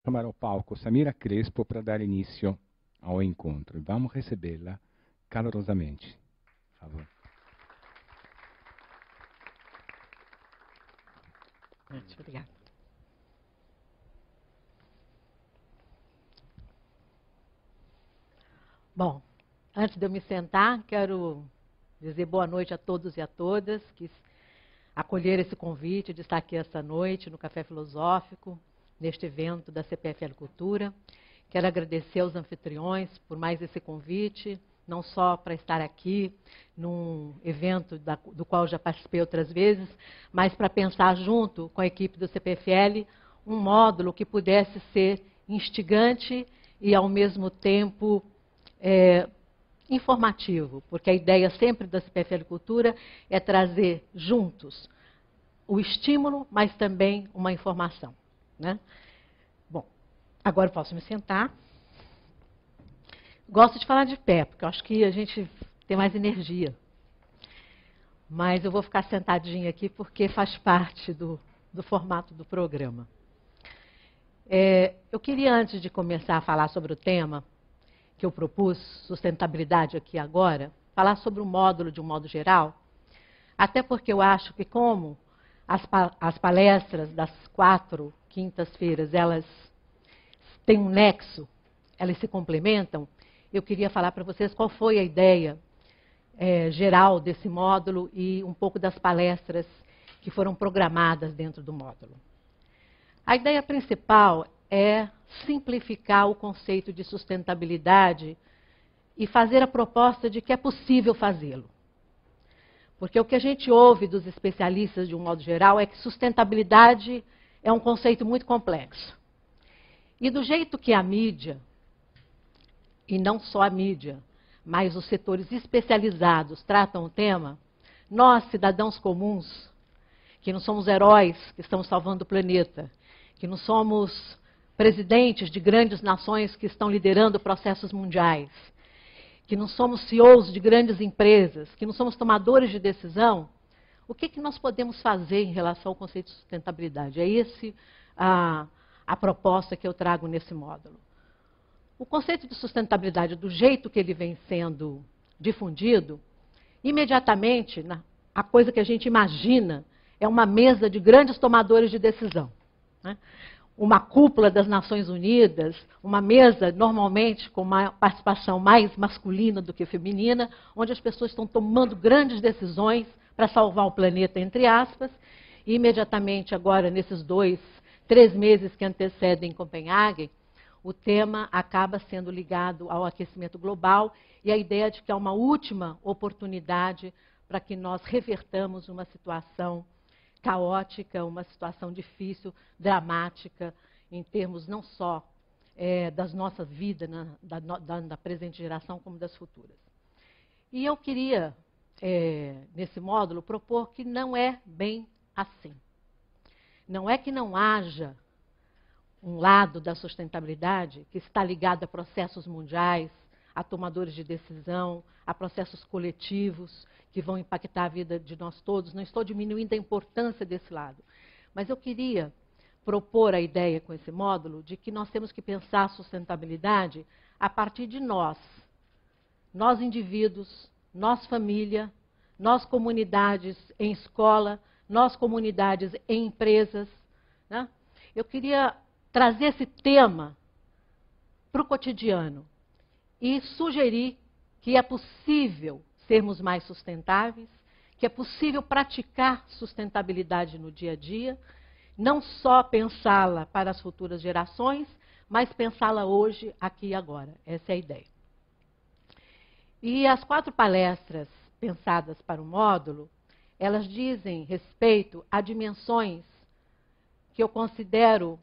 chamar ao palco Samira Crespo para dar início ao encontro. Vamos recebê-la calorosamente. Por favor. Muito obrigada. Bom, antes de eu me sentar, quero dizer boa noite a todos e a todas que acolheram esse convite de estar aqui esta noite no Café Filosófico, neste evento da CPFL Cultura. Quero agradecer aos anfitriões por mais esse convite, não só para estar aqui num evento do qual já participei outras vezes, mas para pensar junto com a equipe do CPFL um módulo que pudesse ser instigante e, ao mesmo tempo, informativo, porque a ideia sempre da CPFL Cultura é trazer juntos o estímulo, mas também uma informação, né? Bom, agora eu posso me sentar. Gosto de falar de pé, porque eu acho que a gente tem mais energia. Mas eu vou ficar sentadinha aqui porque faz parte do formato do programa. Eu queria, antes de começar a falar sobre o tema que eu propus, sustentabilidade aqui agora, falar sobre o módulo de um modo geral, até porque eu acho que como as palestras das 4 quintas-feiras, elas têm um nexo, elas se complementam, eu queria falar para vocês qual foi a ideia geral desse módulo e um pouco das palestras que foram programadas dentro do módulo. A ideia principal é simplificar o conceito de sustentabilidade e fazer a proposta de que é possível fazê-lo. Porque o que a gente ouve dos especialistas, de um modo geral, é que sustentabilidade é um conceito muito complexo. E do jeito que a mídia, e não só a mídia, mas os setores especializados tratam o tema, nós, cidadãos comuns, que não somos heróis que estamos salvando o planeta, que não somos presidentes de grandes nações que estão liderando processos mundiais, que não somos CEOs de grandes empresas, que não somos tomadores de decisão, o que nós podemos fazer em relação ao conceito de sustentabilidade? É essa a proposta que eu trago nesse módulo. O conceito de sustentabilidade, do jeito que ele vem sendo difundido, imediatamente, a coisa que a gente imagina é uma mesa de grandes tomadores de decisão, né? Uma cúpula das Nações Unidas, uma mesa normalmente com uma participação mais masculina do que feminina, onde as pessoas estão tomando grandes decisões para salvar o planeta, entre aspas, e imediatamente agora, nesses 3 meses que antecedem Copenhague, o tema acaba sendo ligado ao aquecimento global e a ideia de que há uma última oportunidade para que nós revertamos uma situação caótica, uma situação difícil, dramática, em termos não só das nossas vidas, da presente geração, como das futuras. E eu queria, nesse módulo, propor que não é bem assim. Não é que não haja um lado da sustentabilidade que está ligado a processos mundiais, a tomadores de decisão, a processos coletivos que vão impactar a vida de nós todos. Não estou diminuindo a importância desse lado. Mas eu queria propor a ideia com esse módulo de que nós temos que pensar a sustentabilidade a partir de nós. Nós indivíduos, nós família, nós comunidades em escola, nós comunidades em empresas, né? Eu queria trazer esse tema para o cotidiano e sugerir que é possível sermos mais sustentáveis, que é possível praticar sustentabilidade no dia a dia, não só pensá-la para as futuras gerações, mas pensá-la hoje, aqui e agora. Essa é a ideia. E as 4 palestras pensadas para o módulo, elas dizem respeito a dimensões que eu considero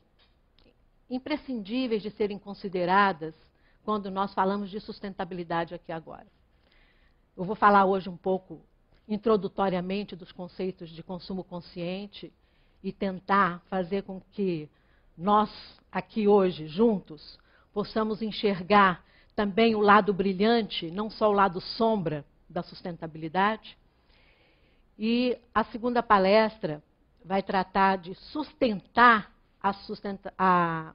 imprescindíveis de serem consideradas quando nós falamos de sustentabilidade aqui agora. Eu vou falar hoje um pouco, introdutoriamente, dos conceitos de consumo consciente e tentar fazer com que nós, aqui hoje, juntos, possamos enxergar também o lado brilhante, não só o lado sombra da sustentabilidade. E a segunda palestra vai tratar de sustentar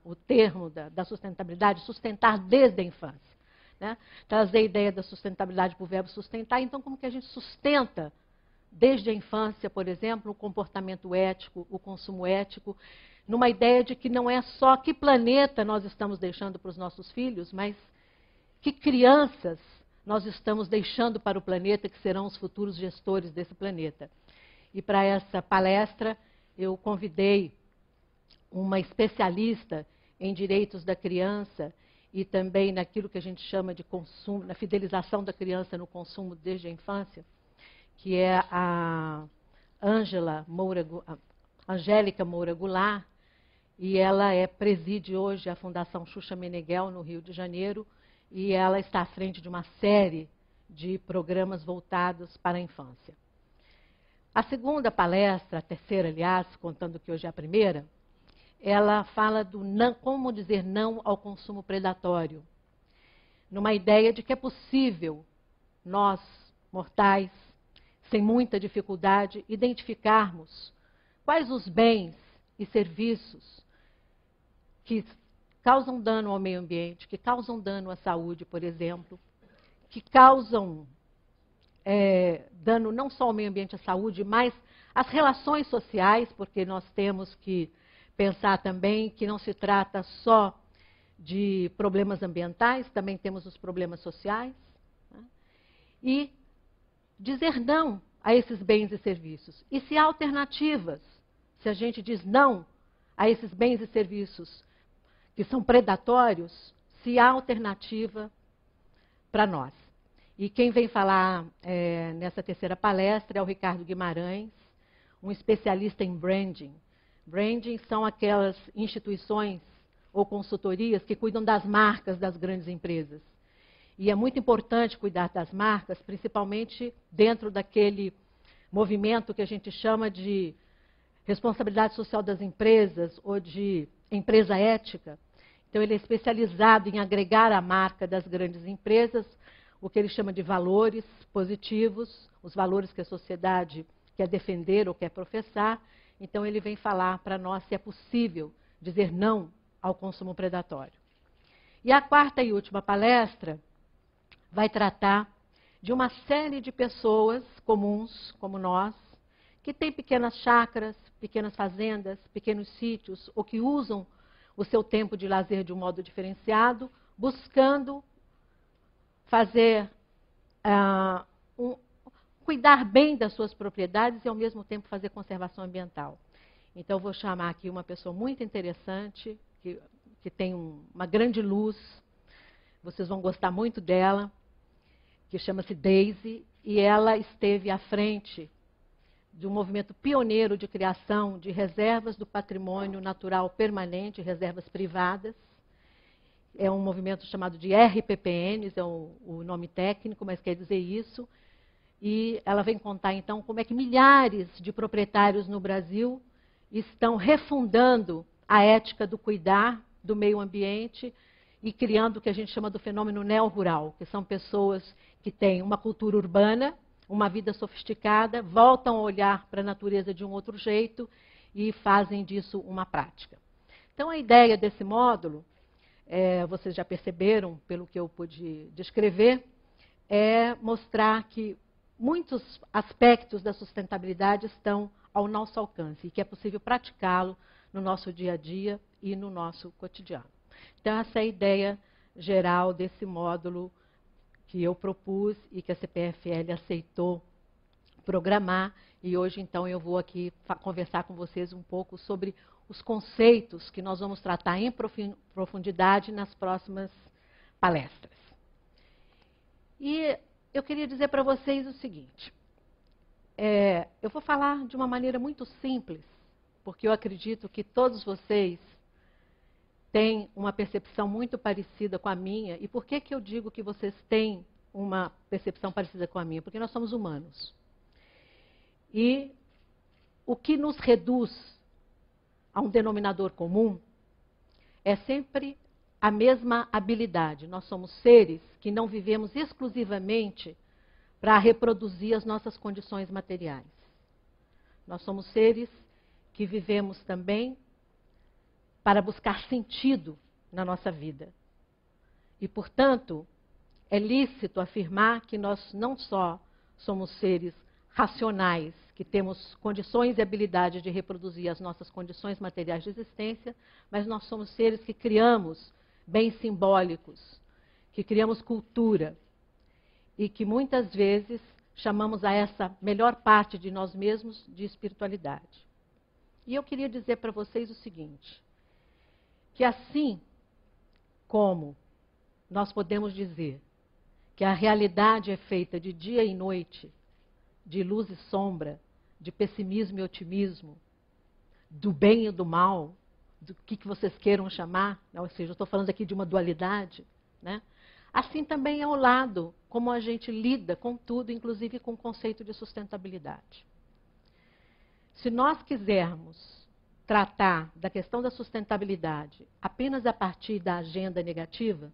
o termo da sustentabilidade, sustentar desde a infância. Né? Trazer a ideia da sustentabilidade para o verbo sustentar. Então, como que a gente sustenta desde a infância, por exemplo, o comportamento ético, o consumo ético, numa ideia de que não é só que planeta nós estamos deixando para os nossos filhos, mas que crianças nós estamos deixando para o planeta, que serão os futuros gestores desse planeta. E para essa palestra, eu convidei uma especialista em direitos da criança e também naquilo que a gente chama de consumo, na fidelização da criança no consumo desde a infância, que é a Angélica Moura Goulart, e ela preside hoje a Fundação Xuxa Meneghel, no Rio de Janeiro, e ela está à frente de uma série de programas voltados para a infância. A segunda palestra, a terceira, aliás, contando que hoje é a primeira, ela fala do como dizer não ao consumo predatório, numa ideia de que é possível nós, mortais, sem muita dificuldade, identificarmos quais os bens e serviços que causam dano ao meio ambiente, que causam dano à saúde, por exemplo, que causam dano não só ao meio ambiente e à saúde, mas às relações sociais, porque nós temos que pensar também que não se trata só de problemas ambientais, também temos os problemas sociais. Né? E dizer não a esses bens e serviços. E se há alternativas, se a gente diz não a esses bens e serviços que são predatórios, se há alternativa para nós. E quem vem falar nessa terceira palestra é o Ricardo Guimarães, um especialista em branding. Branding são aquelas instituições ou consultorias que cuidam das marcas das grandes empresas. E é muito importante cuidar das marcas, principalmente dentro daquele movimento que a gente chama de responsabilidade social das empresas ou de empresa ética. Então, ele é especializado em agregar a marca das grandes empresas, o que ele chama de valores positivos, os valores que a sociedade quer defender ou quer professar. Então, ele vem falar para nós se é possível dizer não ao consumo predatório. E a quarta e última palestra vai tratar de uma série de pessoas comuns, como nós, que têm pequenas chácaras, pequenas fazendas, pequenos sítios, ou que usam o seu tempo de lazer de um modo diferenciado, buscando fazer, cuidar bem das suas propriedades e, ao mesmo tempo, fazer conservação ambiental. Então, eu vou chamar aqui uma pessoa muito interessante, que tem uma grande luz, vocês vão gostar muito dela, que chama-se Daisy, e ela esteve à frente de um movimento pioneiro de criação de reservas do patrimônio natural permanente, reservas privadas. É um movimento chamado de RPPNs, é o nome técnico, mas quer dizer isso. E ela vem contar, então, como é que milhares de proprietários no Brasil estão refundando a ética do cuidar do meio ambiente e criando o que a gente chama do fenômeno neo-rural, que são pessoas que têm uma cultura urbana, uma vida sofisticada, voltam a olhar para a natureza de um outro jeito e fazem disso uma prática. Então, a ideia desse módulo, vocês já perceberam, pelo que eu pude descrever, é mostrar que muitos aspectos da sustentabilidade estão ao nosso alcance e que é possível praticá-lo no nosso dia a dia e no nosso cotidiano. Então, essa é a ideia geral desse módulo que eu propus e que a CPFL aceitou programar. E hoje, então, eu vou aqui conversar com vocês um pouco sobre os conceitos que nós vamos tratar em profundidade nas próximas palestras. E eu queria dizer para vocês o seguinte, eu vou falar de uma maneira muito simples, porque eu acredito que todos vocês têm uma percepção muito parecida com a minha. E por que eu digo que vocês têm uma percepção parecida com a minha? Porque nós somos humanos. E o que nos reduz a um denominador comum é sempre a mesma habilidade. Nós somos seres que não vivemos exclusivamente para reproduzir as nossas condições materiais. Nós somos seres que vivemos também para buscar sentido na nossa vida. E, portanto, é lícito afirmar que nós não só somos seres racionais, que temos condições e habilidade de reproduzir as nossas condições materiais de existência, mas nós somos seres que criamos bens simbólicos, que criamos cultura e que muitas vezes chamamos a essa melhor parte de nós mesmos de espiritualidade. E eu queria dizer para vocês o seguinte, que assim como nós podemos dizer que a realidade é feita de dia e noite, de luz e sombra, de pessimismo e otimismo, do bem e do mal, do que vocês queiram chamar, ou seja, eu estou falando aqui de uma dualidade, né? Assim também é o lado, como a gente lida com tudo, inclusive com o conceito de sustentabilidade. Se nós quisermos tratar da questão da sustentabilidade apenas a partir da agenda negativa,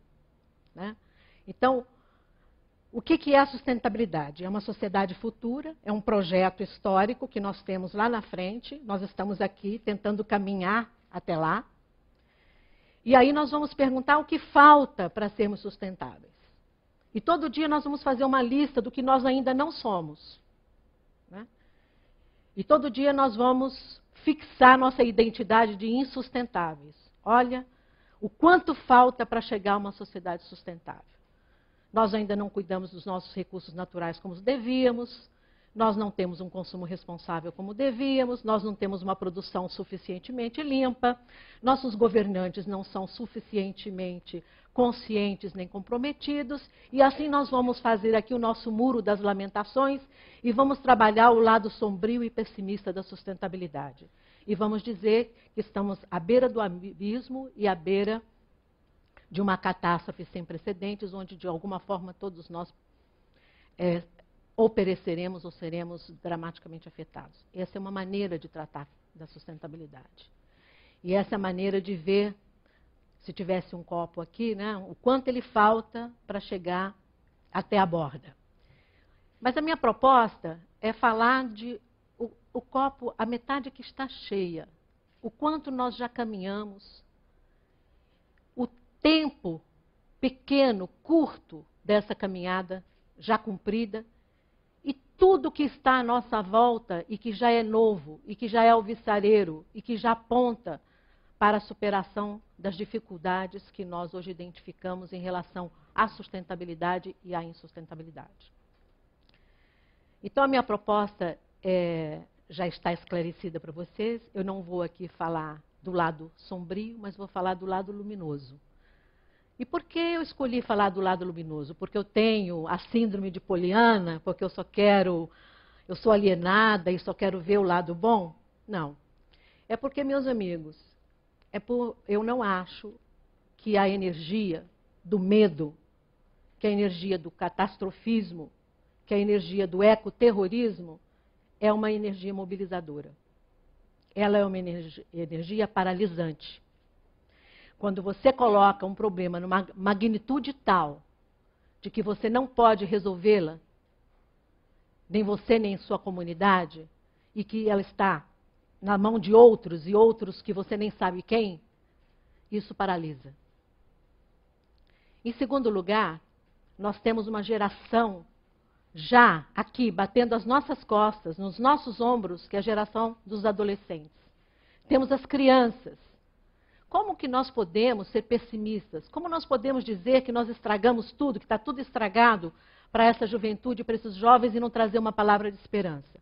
né? Então, o que é a sustentabilidade? É uma sociedade futura, é um projeto histórico que nós temos lá na frente, nós estamos aqui tentando caminhar até lá. E aí nós vamos perguntar o que falta para sermos sustentáveis. E todo dia nós vamos fazer uma lista do que nós ainda não somos, né? E todo dia nós vamos fixar nossa identidade de insustentáveis. Olha, o quanto falta para chegar a uma sociedade sustentável. Nós ainda não cuidamos dos nossos recursos naturais como devíamos, nós não temos um consumo responsável como devíamos, nós não temos uma produção suficientemente limpa, nossos governantes não são suficientemente conscientes nem comprometidos, e assim nós vamos fazer aqui o nosso muro das lamentações e vamos trabalhar o lado sombrio e pessimista da sustentabilidade. E vamos dizer que estamos à beira do abismo e à beira de uma catástrofe sem precedentes, onde de alguma forma todos nós ou pereceremos ou seremos dramaticamente afetados. Essa é uma maneira de tratar da sustentabilidade. E essa é a maneira de ver, se tivesse um copo aqui, né, o quanto ele falta para chegar até a borda. Mas a minha proposta é falar de o copo, a metade que está cheia, o quanto nós já caminhamos, o tempo pequeno, curto dessa caminhada já cumprida, e tudo que está à nossa volta e que já é novo, e que já é alvissareiro, e que já aponta para a superação das dificuldades que nós hoje identificamos em relação à sustentabilidade e à insustentabilidade. Então, a minha proposta já está esclarecida para vocês. Eu não vou aqui falar do lado sombrio, mas vou falar do lado luminoso. E por que eu escolhi falar do lado luminoso? Porque eu tenho a síndrome de Poliana, porque eu sou alienada e só quero ver o lado bom? Não. É porque, meus amigos, eu não acho que a energia do medo, que a energia do catastrofismo, que a energia do ecoterrorismo é uma energia mobilizadora. Ela é uma energia paralisante. Quando você coloca um problema numa magnitude tal de que você não pode resolvê-la, nem você nem sua comunidade, e que ela está na mão de outros e outros que você nem sabe quem, isso paralisa. Em segundo lugar, nós temos uma geração já aqui, batendo as nossas costas, nos nossos ombros, que é a geração dos adolescentes. Temos as crianças. Como que nós podemos ser pessimistas? Como nós podemos dizer que nós estragamos tudo, que está tudo estragado para essa juventude, para esses jovens, e não trazer uma palavra de esperança?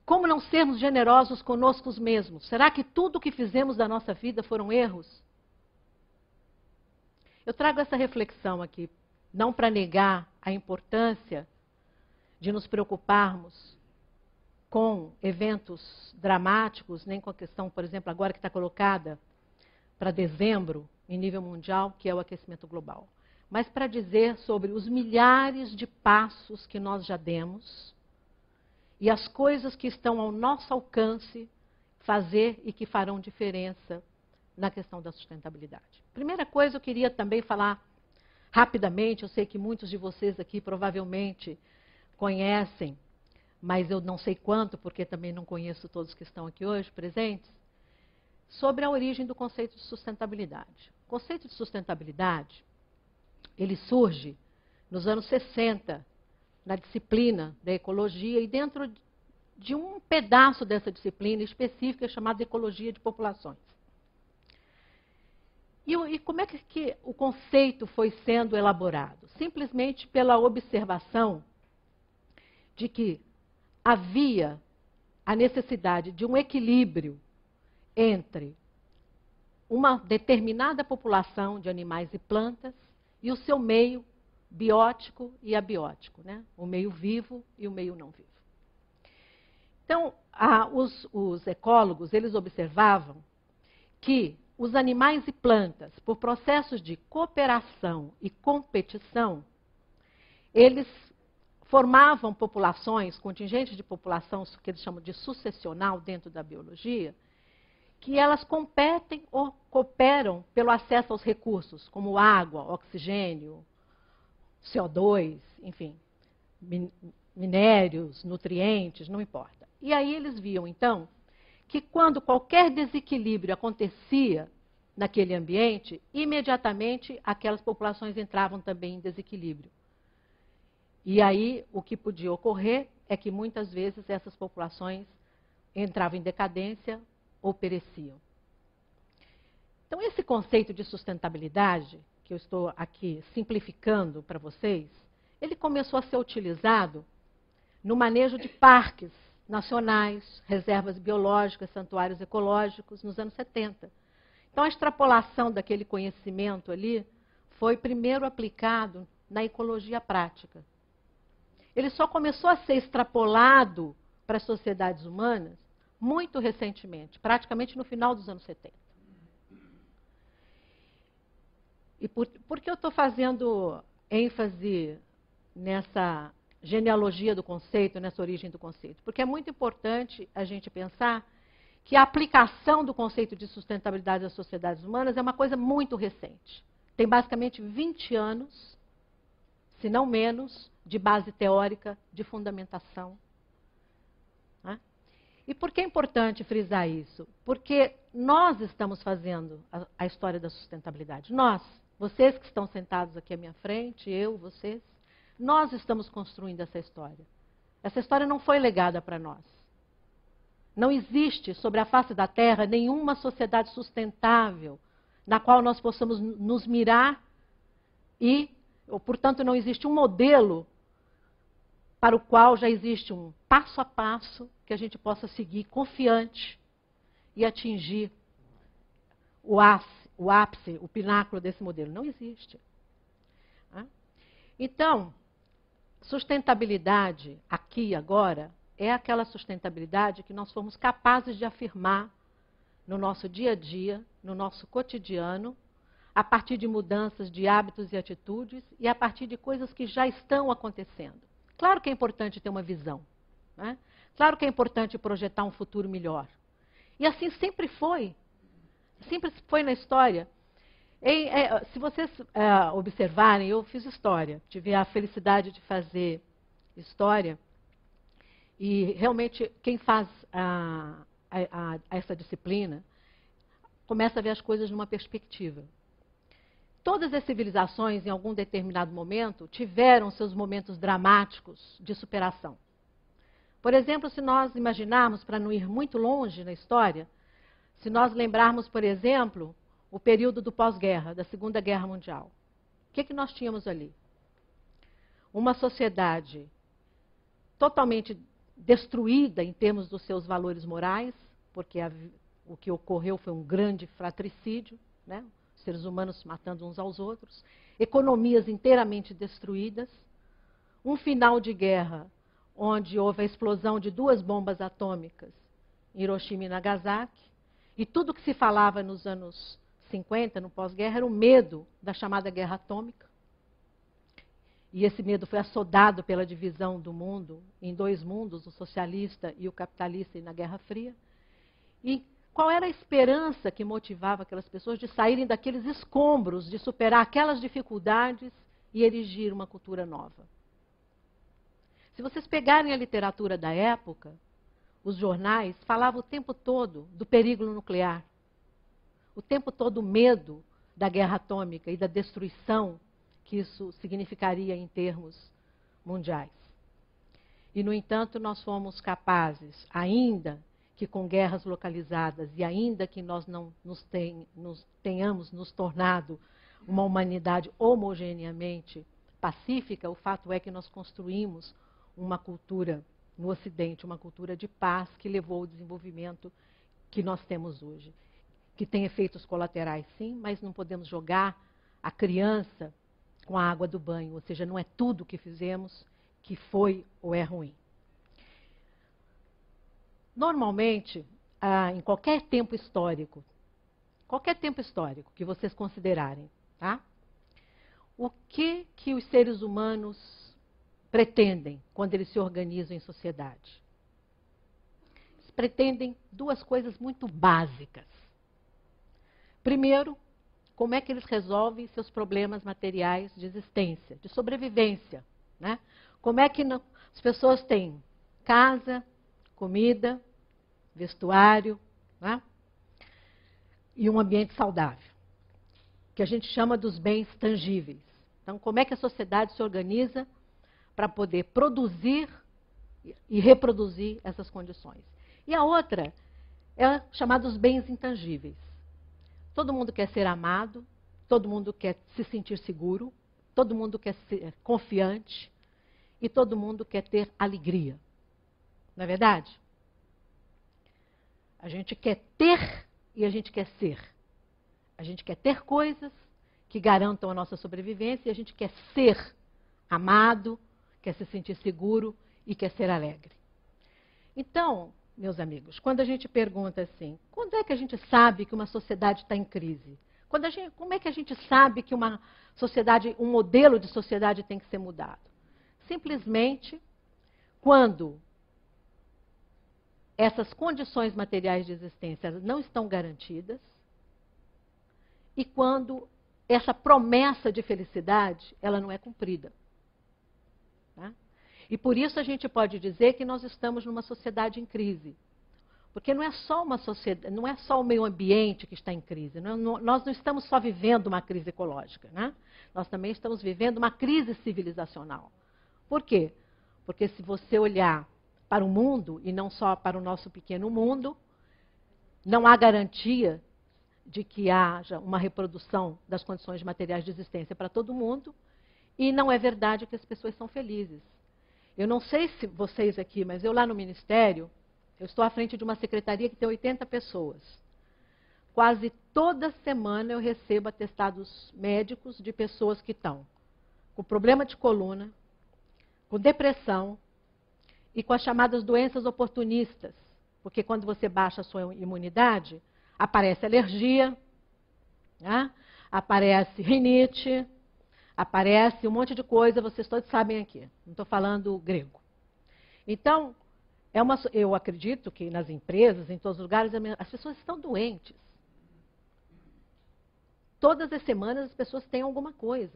Como não sermos generosos conosco mesmos? Será que tudo o que fizemos da nossa vida foram erros? Eu trago essa reflexão aqui, não para negar a importância de nos preocuparmos com eventos dramáticos, nem com a questão, por exemplo, agora que está colocada para dezembro, em nível mundial, que é o aquecimento global. Mas para dizer sobre os milhares de passos que nós já demos e as coisas que estão ao nosso alcance fazer e que farão diferença na questão da sustentabilidade. Primeira coisa, eu queria também falar rapidamente, eu sei que muitos de vocês aqui provavelmente conhecem, mas eu não sei quanto, porque também não conheço todos que estão aqui hoje presentes, sobre a origem do conceito de sustentabilidade. O conceito de sustentabilidade, ele surge nos anos 60, na disciplina da ecologia, e dentro de um pedaço dessa disciplina específica chamada ecologia de populações. E como é que o conceito foi sendo elaborado? Simplesmente pela observação de que havia a necessidade de um equilíbrio entre uma determinada população de animais e plantas e o seu meio biótico e abiótico, né? O meio vivo e o meio não vivo. Então, os ecólogos, eles observavam que os animais e plantas, por processos de cooperação e competição, eles formavam populações, contingentes de população, que eles chamam de sucessional dentro da biologia, que elas competem ou cooperam pelo acesso aos recursos, como água, oxigênio, CO2, enfim, minérios, nutrientes, não importa. E aí eles viam, então, que quando qualquer desequilíbrio acontecia naquele ambiente, imediatamente aquelas populações entravam também em desequilíbrio. E aí o que podia ocorrer é que muitas vezes essas populações entravam em decadência ou pereciam. Então, esse conceito de sustentabilidade, que eu estou aqui simplificando para vocês, ele começou a ser utilizado no manejo de parques nacionais, reservas biológicas, santuários ecológicos, nos anos 70. Então, a extrapolação daquele conhecimento ali foi primeiro aplicado na ecologia prática. Ele só começou a ser extrapolado para as sociedades humanas muito recentemente, praticamente no final dos anos 70. E por que eu estou fazendo ênfase nessa genealogia do conceito, nessa origem do conceito? Porque é muito importante a gente pensar que a aplicação do conceito de sustentabilidade às sociedades humanas é uma coisa muito recente. Tem basicamente 20 anos, se não menos, de base teórica, de fundamentação. Né? E por que é importante frisar isso? Porque nós estamos fazendo a história da sustentabilidade. Nós, vocês que estão sentados aqui à minha frente, eu, vocês, nós estamos construindo essa história. Essa história não foi legada para nós. Não existe sobre a face da Terra nenhuma sociedade sustentável na qual nós possamos nos mirar e, portanto, não existe um modelo para o qual já existe um passo a passo que a gente possa seguir confiante e atingir o ápice, o pináculo desse modelo. Não existe. Então, sustentabilidade aqui e agora é aquela sustentabilidade que nós fomos capazes de afirmar no nosso dia a dia, no nosso cotidiano, a partir de mudanças de hábitos e atitudes e a partir de coisas que já estão acontecendo. Claro que é importante ter uma visão, né? Claro que é importante projetar um futuro melhor. E assim sempre foi na história. Se vocês observarem, eu fiz história, tive a felicidade de fazer história, e realmente quem faz essa disciplina começa a ver as coisas numa perspectiva. Todas as civilizações, em algum determinado momento, tiveram seus momentos dramáticos de superação. Por exemplo, se nós imaginarmos, para não ir muito longe na história, se nós lembrarmos, por exemplo, o período do pós-guerra, da Segunda Guerra Mundial. O que nós tínhamos ali? Uma sociedade totalmente destruída em termos dos seus valores morais, porque o que ocorreu foi um grande fratricídio, né? Seres humanos matando uns aos outros, economias inteiramente destruídas, um final de guerra onde houve a explosão de 2 bombas atômicas em Hiroshima e Nagasaki, e tudo que se falava nos anos 50, no pós-guerra, era o medo da chamada guerra atômica. E esse medo foi assodado pela divisão do mundo em 2 mundos, o socialista e o capitalista, e na Guerra Fria. E qual era a esperança que motivava aquelas pessoas de saírem daqueles escombros, de superar aquelas dificuldades e erigir uma cultura nova? Se vocês pegarem a literatura da época, os jornais falavam o tempo todo do perigo nuclear. o tempo todo o medo da guerra atômica e da destruição que isso significaria em termos mundiais. E, no entanto, nós fomos capazes, ainda que com guerras localizadas e ainda que nós não tenhamos nos tornado uma humanidade homogeneamente pacífica, o fato é que nós construímos uma cultura no Ocidente, uma cultura de paz que levou ao desenvolvimento que nós temos hoje. Que tem efeitos colaterais, sim, mas não podemos jogar a criança com a água do banho, ou seja, não é tudo que fizemos que foi ou é ruim. Normalmente, em qualquer tempo histórico que vocês considerarem, tá? O que os seres humanos pretendem quando eles se organizam em sociedade? Eles pretendem duas coisas muito básicas. Primeiro, como é que eles resolvem seus problemas materiais de existência, de sobrevivência, né? Como é que as pessoas têm casa, comida, vestuário, né? E um ambiente saudável, que a gente chama dos bens tangíveis. Então, como é que a sociedade se organiza para poder produzir e reproduzir essas condições? E a outra é chamada dos bens intangíveis. Todo mundo quer ser amado, todo mundo quer se sentir seguro, todo mundo quer ser confiante e todo mundo quer ter alegria. Não é verdade? A gente quer ter e a gente quer ser. A gente quer ter coisas que garantam a nossa sobrevivência e a gente quer ser amado, quer se sentir seguro e quer ser alegre. Então, meus amigos, quando a gente pergunta assim, quando é que a gente sabe que uma sociedade está em crise? Como é que a gente sabe que uma sociedade, um modelo de sociedade tem que ser mudado? Simplesmente quando essas condições materiais de existência não estão garantidas e quando essa promessa de felicidade ela não é cumprida. Tá? E por isso a gente pode dizer que nós estamos numa sociedade em crise. Porque não é só uma sociedade, não é só o meio ambiente que está em crise. Nós não estamos só vivendo uma crise ecológica, né? Nós também estamos vivendo uma crise civilizacional. Por quê? Porque se você olhar para o mundo, e não só para o nosso pequeno mundo, não há garantia de que haja uma reprodução das condições materiais de existência para todo mundo, e não é verdade que as pessoas são felizes. Eu não sei se vocês aqui, mas eu lá no Ministério, eu estou à frente de uma secretaria que tem 80 pessoas. Quase toda semana eu recebo atestados médicos de pessoas que estão com problema de coluna, com depressão e com as chamadas doenças oportunistas. Porque quando você baixa a sua imunidade, aparece alergia, né? Aparece rinite, aparece um monte de coisa, vocês todos sabem aqui. Não estou falando grego. Então, eu acredito que nas empresas, em todos os lugares, as pessoas estão doentes. Todas as semanas as pessoas têm alguma coisa.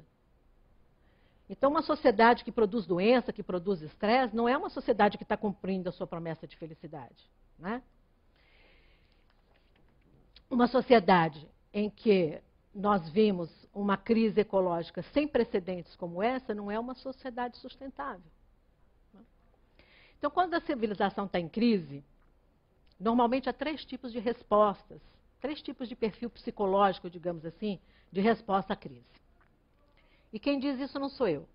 Então, uma sociedade que produz doença, que produz estresse, não é uma sociedade que está cumprindo a sua promessa de felicidade. Né? Uma sociedade em que nós vimos uma crise ecológica sem precedentes como essa, não é uma sociedade sustentável. Então, quando a civilização está em crise, normalmente há 3 tipos de respostas, 3 tipos de perfil psicológico, digamos assim, de resposta à crise. E quem diz isso não sou eu.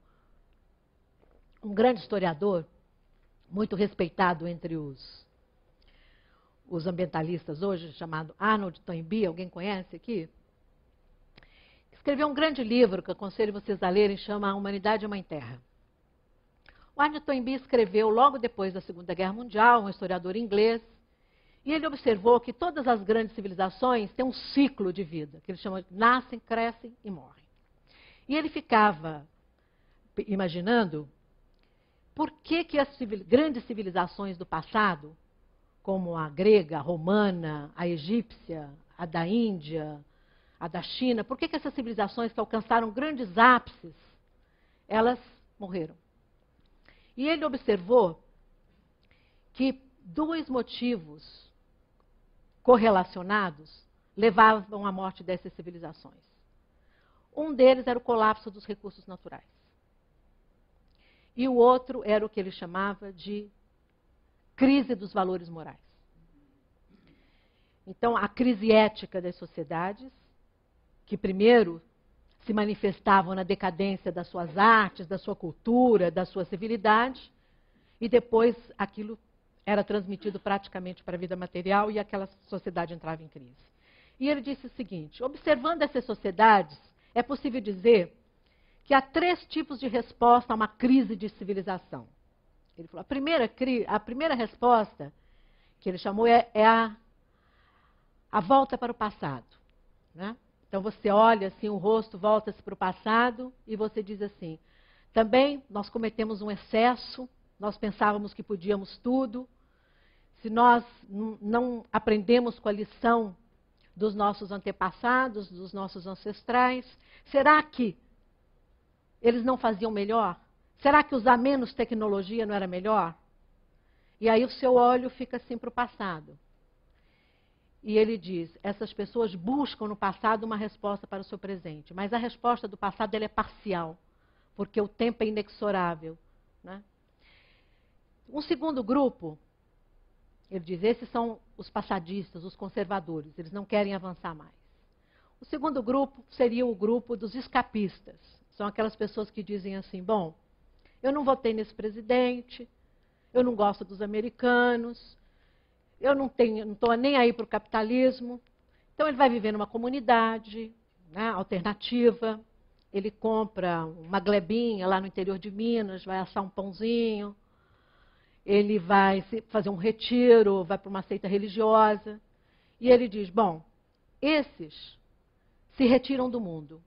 Um grande historiador, muito respeitado entre os ambientalistas hoje, chamado Arnold Toynbee, alguém conhece aqui? Escreveu um grande livro que eu aconselho vocês a lerem, chama A Humanidade é Mãe Terra. O Arnold Toynbee escreveu logo depois da Segunda Guerra Mundial, um historiador inglês, e ele observou que todas as grandes civilizações têm um ciclo de vida, que ele chama de nascem, crescem e morrem. E ele ficava imaginando por que as grandes civilizações do passado, como a grega, a romana, a egípcia, a da Índia, a da China, por que essas civilizações que alcançaram grandes ápices, elas morreram? E ele observou que 2 motivos correlacionados levavam à morte dessas civilizações. Um deles era o colapso dos recursos naturais. E o outro era o que ele chamava de crise dos valores morais. Então, a crise ética das sociedades, que primeiro se manifestavam na decadência das suas artes, da sua cultura, da sua civilidade, e depois aquilo era transmitido praticamente para a vida material e aquela sociedade entrava em crise. E ele disse o seguinte: observando essas sociedades, é possível dizer que há 3 tipos de resposta a uma crise de civilização. Ele falou, a primeira resposta, que ele chamou, é a volta para o passado. Né? Então você olha assim, o rosto volta-se para o passado e você diz assim, também nós cometemos um excesso, nós pensávamos que podíamos tudo, se nós não aprendemos com a lição dos nossos antepassados, dos nossos ancestrais, será que eles não faziam melhor? Será que usar menos tecnologia não era melhor? E aí o seu olho fica assim para o passado. E ele diz, essas pessoas buscam no passado uma resposta para o seu presente, mas a resposta do passado ela é parcial, porque o tempo é inexorável. Né? Um segundo grupo, ele diz, esses são os passadistas, os conservadores, eles não querem avançar mais. O segundo grupo seria o grupo dos escapistas. São aquelas pessoas que dizem assim, bom, eu não votei nesse presidente, eu não gosto dos americanos, eu não estou nem aí para o capitalismo. Então ele vai viver numa comunidade, né, alternativa, ele compra uma glebinha lá no interior de Minas, vai assar um pãozinho, ele vai fazer um retiro, vai para uma seita religiosa, e ele diz, bom, esses se retiram do mundo.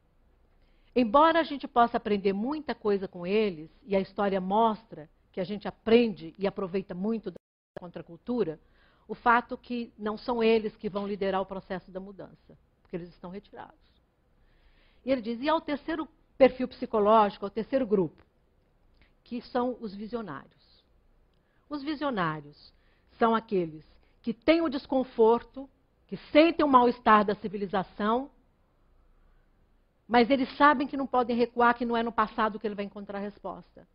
Embora a gente possa aprender muita coisa com eles, e a história mostra que a gente aprende e aproveita muito da contracultura, o fato que não são eles que vão liderar o processo da mudança, porque eles estão retirados. E ele diz, e ao terceiro perfil psicológico, ao terceiro grupo, que são os visionários. Os visionários são aqueles que têm o desconforto, que sentem o mal-estar da civilização, mas eles sabem que não podem recuar, que não é no passado que ele vai encontrar a resposta.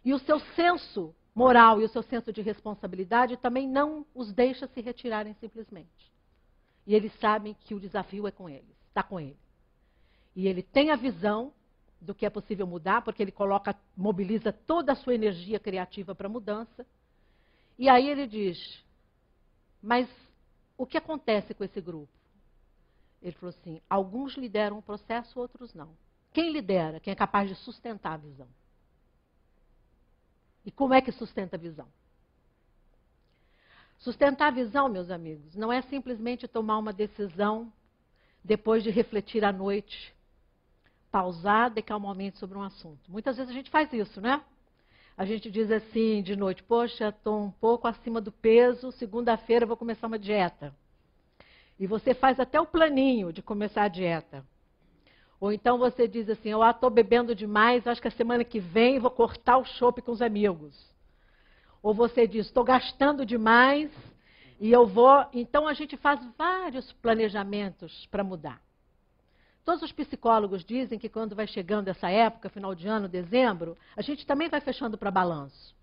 E o seu senso moral e o seu senso de responsabilidade também não os deixa se retirarem simplesmente. E eles sabem que o desafio é com eles, está com ele. E ele tem a visão do que é possível mudar, porque ele mobiliza toda a sua energia criativa para a mudança. E aí ele diz, mas o que acontece com esse grupo? Ele falou assim, alguns lideram o processo, outros não. Quem lidera? Quem é capaz de sustentar a visão. E como é que sustenta a visão? Sustentar a visão, meus amigos, não é simplesmente tomar uma decisão depois de refletir à noite, pausada e calmamente sobre um assunto. Muitas vezes a gente faz isso, né? A gente diz assim de noite, poxa, estou um pouco acima do peso, segunda-feira vou começar uma dieta. E você faz até o planinho de começar a dieta. Ou então você diz assim, eu estou bebendo demais, acho que a semana que vem vou cortar o chopp com os amigos. Ou você diz, estou gastando demais e eu vou... Então a gente faz vários planejamentos para mudar. Todos os psicólogos dizem que quando vai chegando essa época, final de ano, dezembro, a gente também vai fechando para balanço.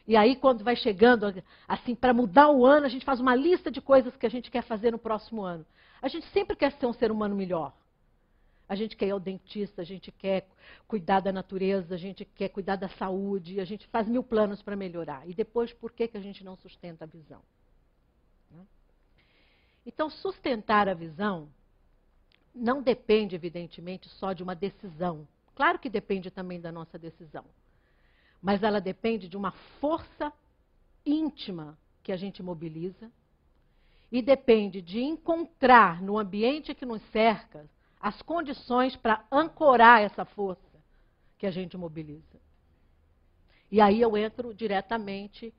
E aí, quando vai chegando, assim, para mudar o ano, a gente faz uma lista de coisas que a gente quer fazer no próximo ano. A gente sempre quer ser um ser humano melhor. A gente quer ir ao dentista, a gente quer cuidar da natureza, a gente quer cuidar da saúde, a gente faz 1000 planos para melhorar. E depois, por que a gente não sustenta a visão? Então, sustentar a visão não depende, evidentemente, só de uma decisão. Claro que depende também da nossa decisão. Mas ela depende de uma força íntima que a gente mobiliza e depende de encontrar no ambiente que nos cerca as condições para ancorar essa força que a gente mobiliza. E aí eu entro diretamente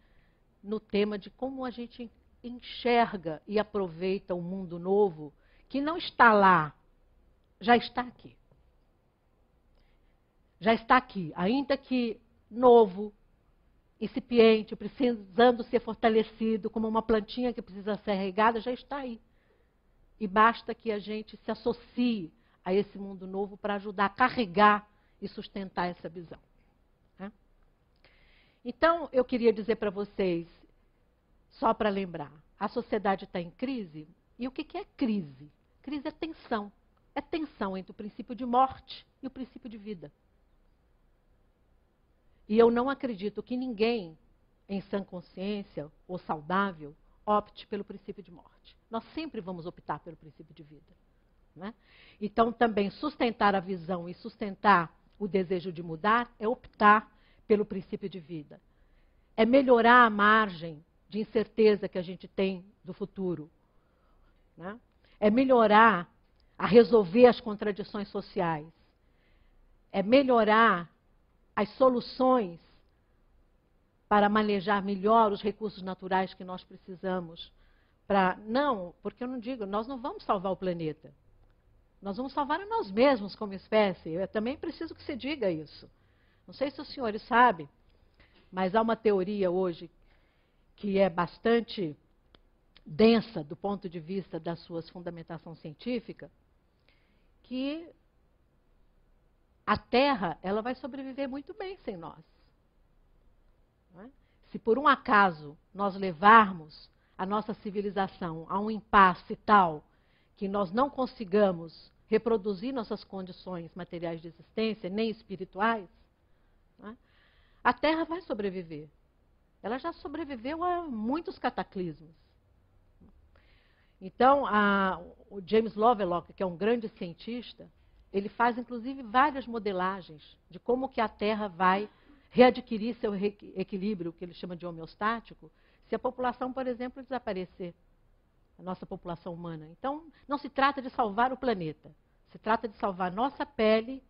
no tema de como a gente enxerga e aproveita o mundo novo que não está lá, já está aqui. Já está aqui, ainda que novo, incipiente, precisando ser fortalecido, como uma plantinha que precisa ser regada, já está aí. e basta que a gente se associe a esse mundo novo para ajudar a carregar e sustentar essa visão. Né? Então, eu queria dizer para vocês, só para lembrar, a sociedade está em crise, e o que é crise? Crise é tensão. É tensão entre o princípio de morte e o princípio de vida. E eu não acredito que ninguém, em sã consciência ou saudável, opte pelo princípio de morte. Nós sempre vamos optar pelo princípio de vida. Né? Então, também sustentar a visão e sustentar o desejo de mudar é optar pelo princípio de vida. É melhorar a margem de incerteza que a gente tem do futuro. Né? É melhorar a resolver as contradições sociais. É melhorar as soluções para manejar melhor os recursos naturais que nós precisamos. Não, porque eu não digo, nós não vamos salvar o planeta. Nós vamos salvar a nós mesmos como espécie. Eu também preciso que se diga isso. Não sei se os senhores sabem, mas há uma teoria hoje que é bastante densa do ponto de vista das suas fundamentação científica, que a Terra ela vai sobreviver muito bem sem nós. Não é? Se por um acaso nós levarmos a nossa civilização a um impasse tal que nós não consigamos reproduzir nossas condições materiais de existência, nem espirituais, não é? A Terra vai sobreviver. Ela já sobreviveu a muitos cataclismos. Então, o James Lovelock, que é um grande cientista, ele faz, inclusive, várias modelagens de como que a Terra vai readquirir seu equilíbrio, que ele chama de homeostático, se a população, por exemplo, desaparecer, a nossa população humana. Então, não se trata de salvar o planeta, se trata de salvar nossa pele,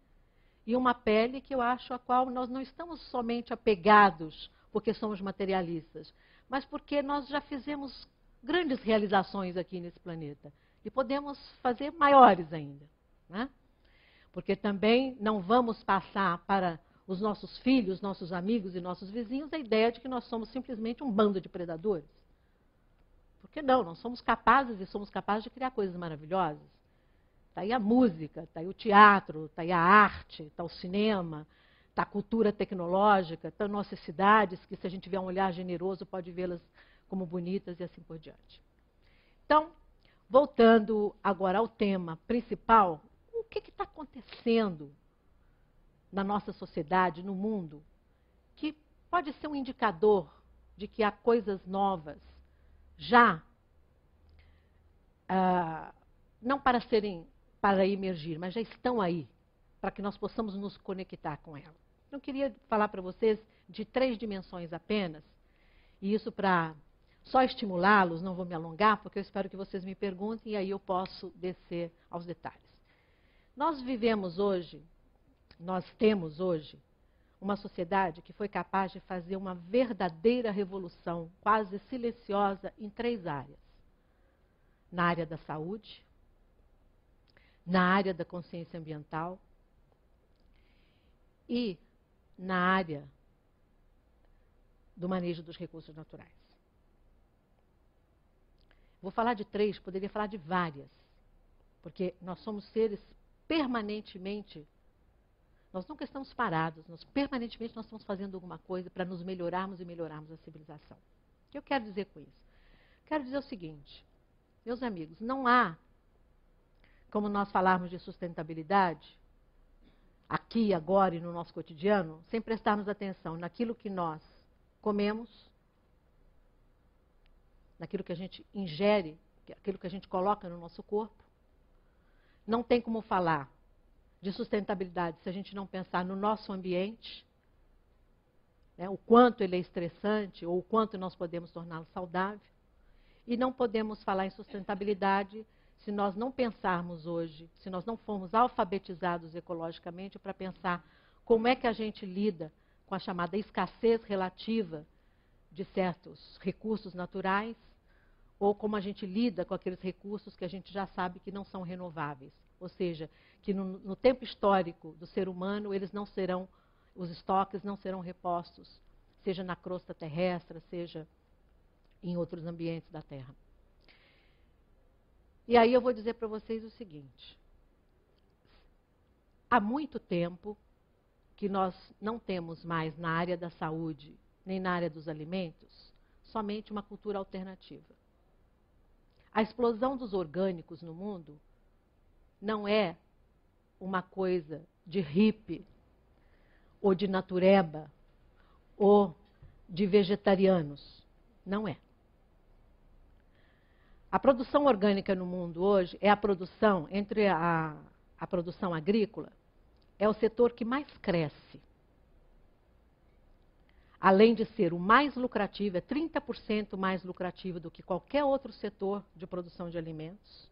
e uma pele que eu acho a qual nós não estamos somente apegados porque somos materialistas, mas porque nós já fizemos grandes realizações aqui nesse planeta. E podemos fazer maiores ainda. Né? Porque também não vamos passar para os nossos filhos, nossos amigos e nossos vizinhos a ideia de que nós somos simplesmente um bando de predadores. Porque não, nós somos capazes e somos capazes de criar coisas maravilhosas. Está aí a música, está aí o teatro, está aí a arte, está o cinema, está a cultura tecnológica, estão nossas cidades, que se a gente tiver um olhar generoso pode vê-las como bonitas e assim por diante. Então, voltando agora ao tema principal, o que está acontecendo na nossa sociedade, no mundo, que pode ser um indicador de que há coisas novas já, não para emergir, mas já estão aí, para que nós possamos nos conectar com ela. Eu queria falar para vocês de 3 dimensões apenas, e isso para só estimulá-los, não vou me alongar, porque eu espero que vocês me perguntem e aí eu posso descer aos detalhes. Nós temos hoje, uma sociedade que foi capaz de fazer uma verdadeira revolução, quase silenciosa, em 3 áreas. Na área da saúde, na área da consciência ambiental e na área do manejo dos recursos naturais. Vou falar de 3, poderia falar de várias, porque nós somos seres permanentemente, nós nunca estamos parados, permanentemente nós estamos fazendo alguma coisa para nos melhorarmos e melhorarmos a civilização. O que eu quero dizer com isso? Quero dizer o seguinte, meus amigos, não há, como nós falarmos de sustentabilidade, aqui, agora e no nosso cotidiano, sem prestarmos atenção naquilo que nós comemos, naquilo que a gente ingere, aquilo que a gente coloca no nosso corpo. Não tem como falar de sustentabilidade se a gente não pensar no nosso ambiente, né, o quanto ele é estressante ou o quanto nós podemos torná-lo saudável. E não podemos falar em sustentabilidade se nós não pensarmos hoje, se nós não formos alfabetizados ecologicamente para pensar como é que a gente lida com a chamada escassez relativa de certos recursos naturais, ou como a gente lida com aqueles recursos que a gente já sabe que não são renováveis. Ou seja, que no tempo histórico do ser humano, os estoques não serão repostos, seja na crosta terrestre, seja em outros ambientes da Terra. E aí eu vou dizer para vocês o seguinte. Há muito tempo que nós não temos mais na área da saúde, nem na área dos alimentos, somente uma cultura alternativa. A explosão dos orgânicos no mundo não é uma coisa de hippie, ou de natureba, ou de vegetarianos. Não é. A produção orgânica no mundo hoje é a produção, entre a produção agrícola, é o setor que mais cresce. Além de ser o mais lucrativo, é 30% mais lucrativo do que qualquer outro setor de produção de alimentos.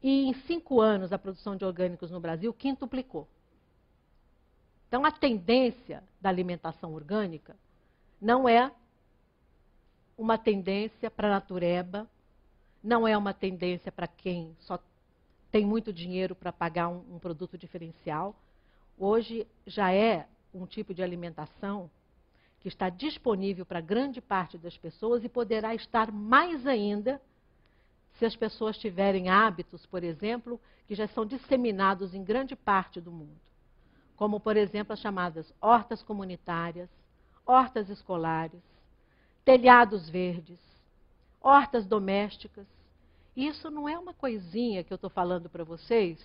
E em 5 anos, a produção de orgânicos no Brasil quintuplicou. Então, a tendência da alimentação orgânica não é uma tendência para a natureba, não é uma tendência para quem só tem muito dinheiro para pagar um produto diferencial. Hoje já é um tipo de alimentação que está disponível para grande parte das pessoas e poderá estar mais ainda se as pessoas tiverem hábitos, por exemplo, que já são disseminados em grande parte do mundo. Como, por exemplo, as chamadas hortas comunitárias, hortas escolares, telhados verdes, hortas domésticas. Isso não é uma coisinha que eu estou falando para vocês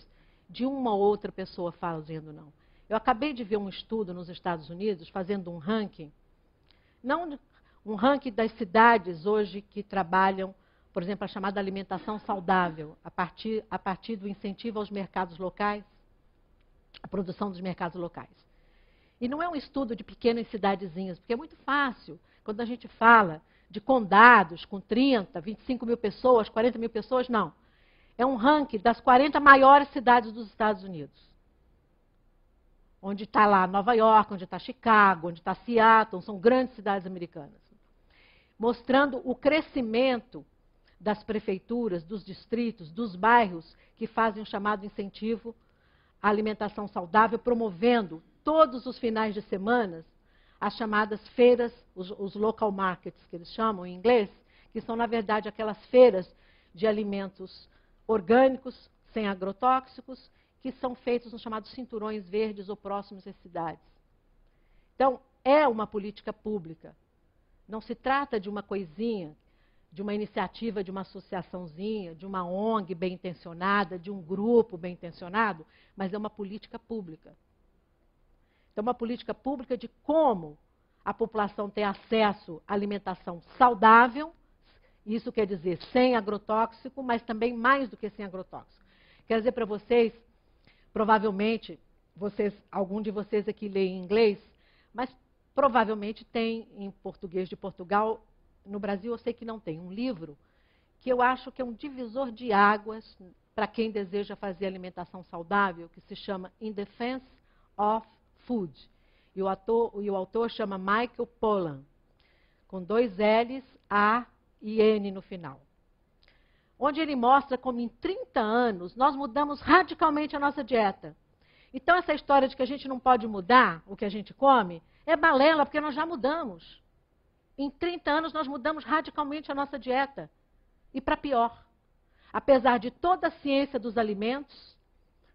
de uma ou outra pessoa fazendo, não. Eu acabei de ver um estudo nos Estados Unidos fazendo um ranking, não um ranking das cidades hoje que trabalham, por exemplo, a chamada alimentação saudável, a partir do incentivo aos mercados locais, a produção dos mercados locais. E não é um estudo de pequenas cidadezinhas, porque é muito fácil, quando a gente fala de condados com 30, 25 mil pessoas, 40 mil pessoas, não. É um ranking das 40 maiores cidades dos Estados Unidos. Onde está lá Nova York, onde está Chicago, onde está Seattle, são grandes cidades americanas. Mostrando o crescimento das prefeituras, dos distritos, dos bairros que fazem o chamado incentivo à alimentação saudável, promovendo todos os finais de semana as chamadas feiras, os local markets, que eles chamam em inglês, que são, na verdade, aquelas feiras de alimentos orgânicos, sem agrotóxicos, que são feitos nos chamados cinturões verdes ou próximos às cidades. Então, é uma política pública. Não se trata de uma coisinha, de uma iniciativa de uma associaçãozinha, de uma ONG bem-intencionada, de um grupo bem-intencionado, mas é uma política pública. Então, uma política pública de como a população tem acesso à alimentação saudável, isso quer dizer sem agrotóxico, mas também mais do que sem agrotóxico. Quero dizer para vocês, provavelmente, algum de vocês aqui lê em inglês, mas provavelmente tem em português de Portugal. No Brasil eu sei que não tem, um livro que eu acho que é um divisor de águas para quem deseja fazer alimentação saudável, que se chama In Defense of Food. E o autor chama Michael Pollan, com 2 L's, A e N no final. Onde ele mostra como em 30 anos nós mudamos radicalmente a nossa dieta. Então essa história de que a gente não pode mudar o que a gente come é balela, porque nós já mudamos. Em 30 anos nós mudamos radicalmente a nossa dieta. E para pior. Apesar de toda a ciência dos alimentos,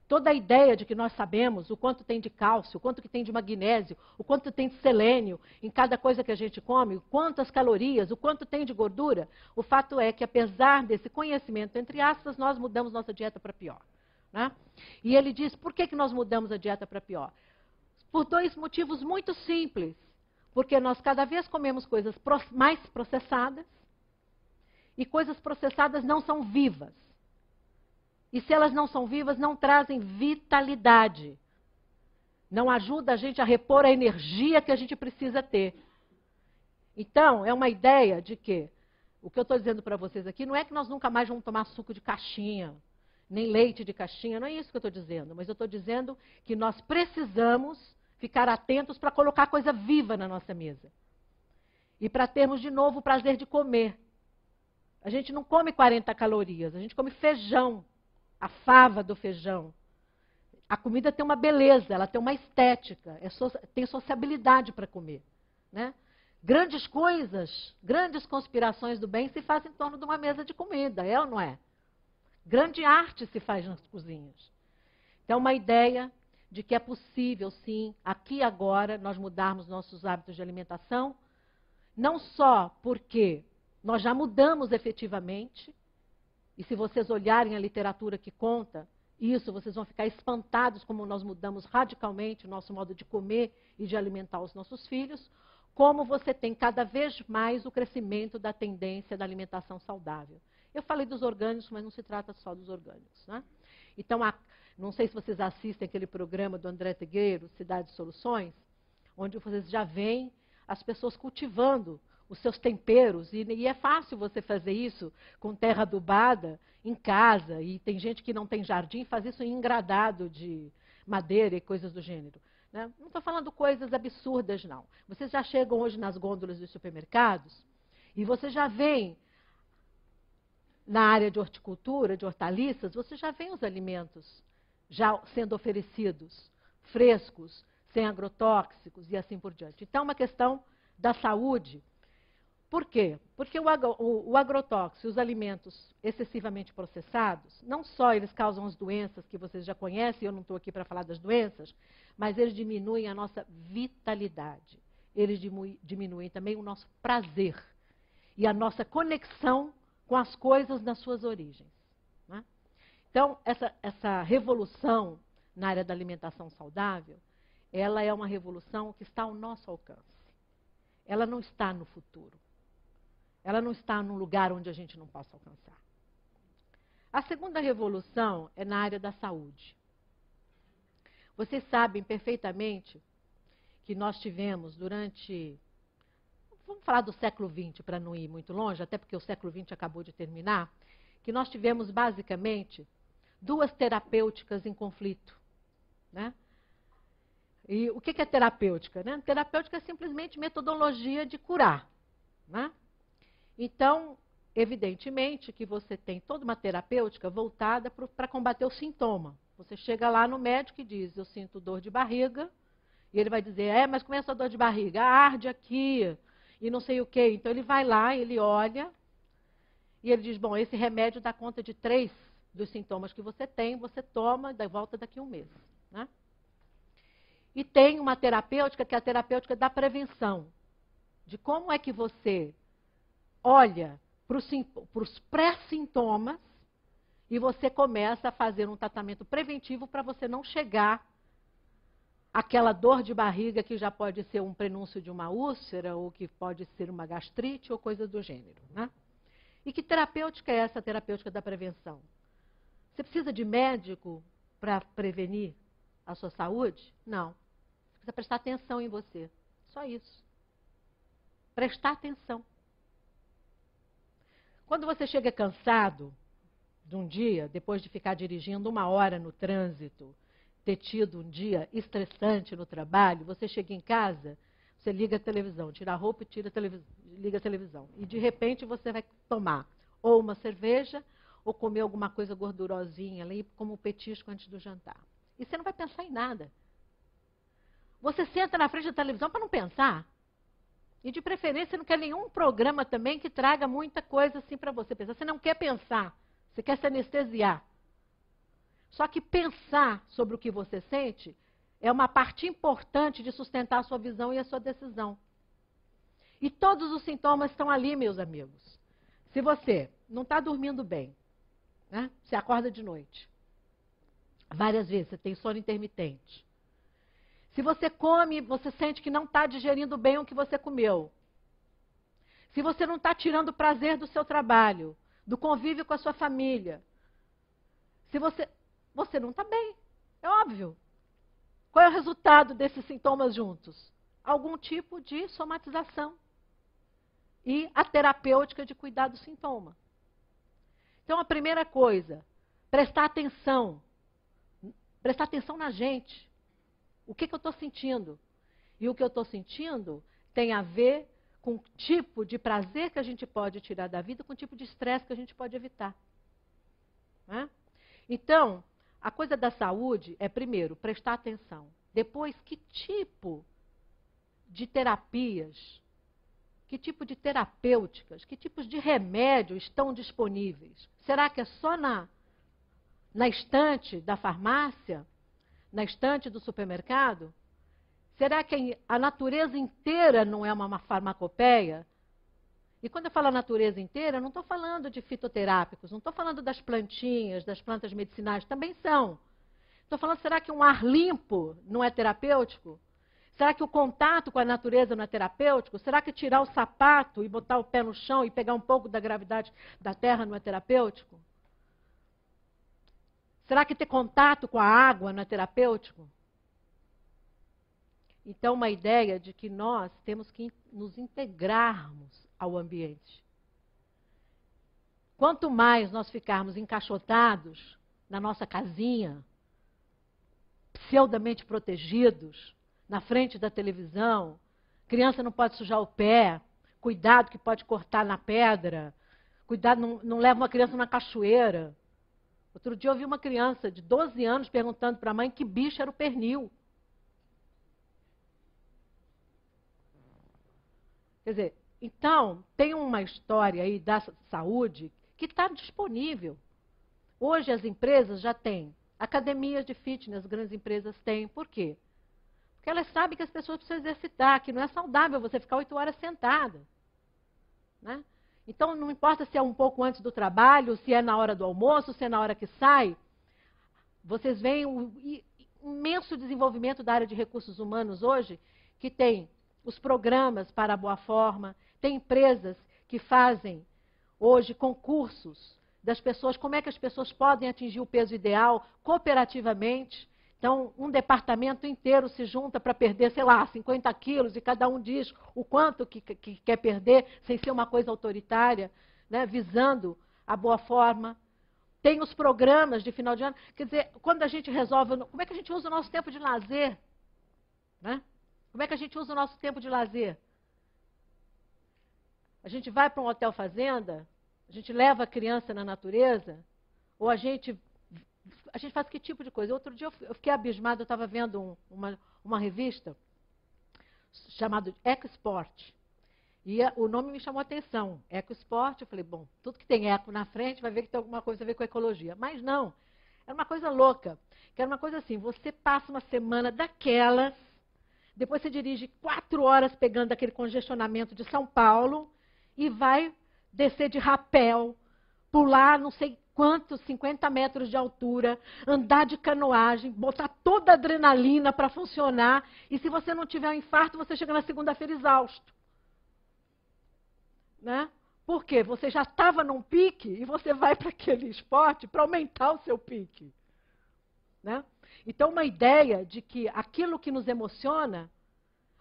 toda a ideia de que nós sabemos o quanto tem de cálcio, o quanto que tem de magnésio, o quanto tem de selênio em cada coisa que a gente come, quantas calorias, o quanto tem de gordura, o fato é que, apesar desse conhecimento, entre aspas, nós mudamos nossa dieta para pior. Né? E ele diz, por que nós mudamos a dieta para pior? Por 2 motivos muito simples. Porque nós cada vez comemos coisas mais processadas, e coisas processadas não são vivas. E se elas não são vivas, não trazem vitalidade. Não ajuda a gente a repor a energia que a gente precisa ter. Então, é uma ideia de que, o que eu estou dizendo para vocês aqui, não é que nós nunca mais vamos tomar suco de caixinha, nem leite de caixinha, não é isso que eu estou dizendo. Mas eu estou dizendo que nós precisamos ficar atentos para colocar coisa viva na nossa mesa. E para termos, de novo, o prazer de comer. A gente não come 40 calorias, a gente come feijão. A fava do feijão. A comida tem uma beleza, ela tem uma estética, tem sociabilidade para comer. Né? Grandes coisas, grandes conspirações do bem se fazem em torno de uma mesa de comida, é ou não é? Grande arte se faz nas cozinhas. Então, uma ideia de que é possível, sim, aqui e agora, nós mudarmos nossos hábitos de alimentação, não só porque nós já mudamos efetivamente, e se vocês olharem a literatura que conta isso, vocês vão ficar espantados como nós mudamos radicalmente o nosso modo de comer e de alimentar os nossos filhos, como você tem cada vez mais o crescimento da tendência da alimentação saudável. Eu falei dos orgânicos, mas não se trata só dos orgânicos, né? Então, não sei se vocês assistem aquele programa do André Trigueiro, Cidade de Soluções, onde vocês já veem as pessoas cultivando os seus temperos, e é fácil você fazer isso com terra adubada em casa, e tem gente que não tem jardim, faz isso em engradado de madeira e coisas do gênero. Né? Não estou falando coisas absurdas, não. Vocês já chegam hoje nas gôndolas dos supermercados, e você já vê, na área de horticultura, de hortaliças, você já vê os alimentos já sendo oferecidos, frescos, sem agrotóxicos e assim por diante. Então, uma questão da saúde. Por quê? Porque o agrotóxico e os alimentos excessivamente processados, não só eles causam as doenças que vocês já conhecem, eu não estou aqui para falar das doenças, mas eles diminuem a nossa vitalidade. Eles diminuem também o nosso prazer e a nossa conexão com as coisas nas suas origens. Né? Então, essa revolução na área da alimentação saudável, ela é uma revolução que está ao nosso alcance. Ela não está no futuro. Ela não está num lugar onde a gente não possa alcançar. A segunda revolução é na área da saúde. Vocês sabem perfeitamente que nós tivemos durante... Vamos falar do século XX para não ir muito longe, até porque o século XX acabou de terminar, que nós tivemos basicamente duas terapêuticas em conflito. Né? E o que é terapêutica? Né? Terapêutica é simplesmente metodologia de curar. Né? Então, evidentemente que você tem toda uma terapêutica voltada para combater o sintoma. Você chega lá no médico e diz, eu sinto dor de barriga, e ele vai dizer, mas como é a sua dor de barriga? Arde aqui, e não sei o quê. Então ele vai lá, ele olha, e ele diz, bom, esse remédio dá conta de 3 dos sintomas que você tem, você toma, volta daqui a 1 mês. Né? E tem uma terapêutica que é a terapêutica da prevenção, de como é que você olha para os pré-sintomas e você começa a fazer um tratamento preventivo para você não chegar àquela dor de barriga que já pode ser um prenúncio de uma úlcera ou que pode ser uma gastrite ou coisa do gênero. Né? E que terapêutica é essa terapêutica da prevenção? Você precisa de médico para prevenir a sua saúde? Não. Você precisa prestar atenção em você. Só isso. Prestar atenção. Quando você chega cansado de um dia, depois de ficar dirigindo 1 hora no trânsito, ter tido um dia estressante no trabalho, você chega em casa, você liga a televisão, tira a roupa e liga a televisão. E de repente você vai tomar ou uma cerveja ou comer alguma coisa gordurosinha ali, como um petisco antes do jantar. E você não vai pensar em nada. Você senta na frente da televisão para não pensar. E de preferência não quer nenhum programa também que traga muita coisa assim para você pensar. Você não quer pensar, você quer se anestesiar. Só que pensar sobre o que você sente é uma parte importante de sustentar a sua visão e a sua decisão. E todos os sintomas estão ali, meus amigos. Se você não está dormindo bem, né? Você acorda de noite, várias vezes, você tem sono intermitente. Se você come, você sente que não está digerindo bem o que você comeu. Se você não está tirando o prazer do seu trabalho, do convívio com a sua família. Se você não está bem, é óbvio. Qual é o resultado desses sintomas juntos? Algum tipo de somatização. E a terapêutica de cuidar do sintoma. Então, a primeira coisa, prestar atenção. Prestar atenção na gente. O que eu estou sentindo? E o que eu estou sentindo tem a ver com o tipo de prazer que a gente pode tirar da vida, com o tipo de estresse que a gente pode evitar. Né? Então, a coisa da saúde é, primeiro, prestar atenção. Depois, que tipo de terapias, que tipo de terapêuticas, que tipos de remédios estão disponíveis? Será que é só na na estante da farmácia, na estante do supermercado? Será que a natureza inteira não é uma farmacopeia? E quando eu falo a natureza inteira, eu não estou falando de fitoterápicos, não estou falando das plantinhas, das plantas medicinais, também são. Estou falando, será que um ar limpo não é terapêutico? Será que o contato com a natureza não é terapêutico? Será que tirar o sapato e botar o pé no chão e pegar um pouco da gravidade da terra não é terapêutico? Será que ter contato com a água não é terapêutico? Então, uma ideia de que nós temos que nos integrarmos ao ambiente. Quanto mais nós ficarmos encaixotados na nossa casinha, pseudamente protegidos, na frente da televisão, criança não pode sujar o pé, cuidado que pode cortar na pedra, cuidado, não leva uma criança na cachoeira. Outro dia eu vi uma criança de 12 anos perguntando para a mãe que bicho era o pernil. Quer dizer, então, tem uma história aí da saúde que está disponível. Hoje as empresas já têm academias de fitness, grandes empresas têm. Por quê? Porque elas sabem que as pessoas precisam exercitar, que não é saudável você ficar 8 horas sentada. Né? Então, não importa se é um pouco antes do trabalho, se é na hora do almoço, se é na hora que sai, vocês veem o imenso desenvolvimento da área de recursos humanos hoje, que tem os programas para a boa forma, tem empresas que fazem hoje concursos das pessoas, como é que as pessoas podem atingir o peso ideal cooperativamente. Então, um departamento inteiro se junta para perder, sei lá, 50 quilos, e cada um diz o quanto que quer perder, sem ser uma coisa autoritária, né, visando a boa forma. Tem os programas de final de ano. Quer dizer, quando a gente resolve, como é que a gente usa o nosso tempo de lazer? Né? Como é que a gente usa o nosso tempo de lazer? A gente vai para um hotel fazenda, a gente leva a criança na natureza, ou a gente faz que tipo de coisa? Outro dia eu fiquei abismada, eu estava vendo uma revista chamada EcoSport. E o nome me chamou a atenção, EcoSport. Eu falei, bom, tudo que tem eco na frente vai ver que tem alguma coisa a ver com ecologia. Mas não, era uma coisa louca. Que era uma coisa assim, você passa uma semana daquelas, depois você dirige 4 horas pegando aquele congestionamento de São Paulo e vai descer de rapel, pular não sei quantos, 50 metros de altura, andar de canoagem, botar toda a adrenalina para funcionar, e se você não tiver um infarto, você chega na segunda-feira exausto. Né? Por quê? Você já estava num pique e você vai para aquele esporte para aumentar o seu pique. Né? Então, uma ideia de que aquilo que nos emociona,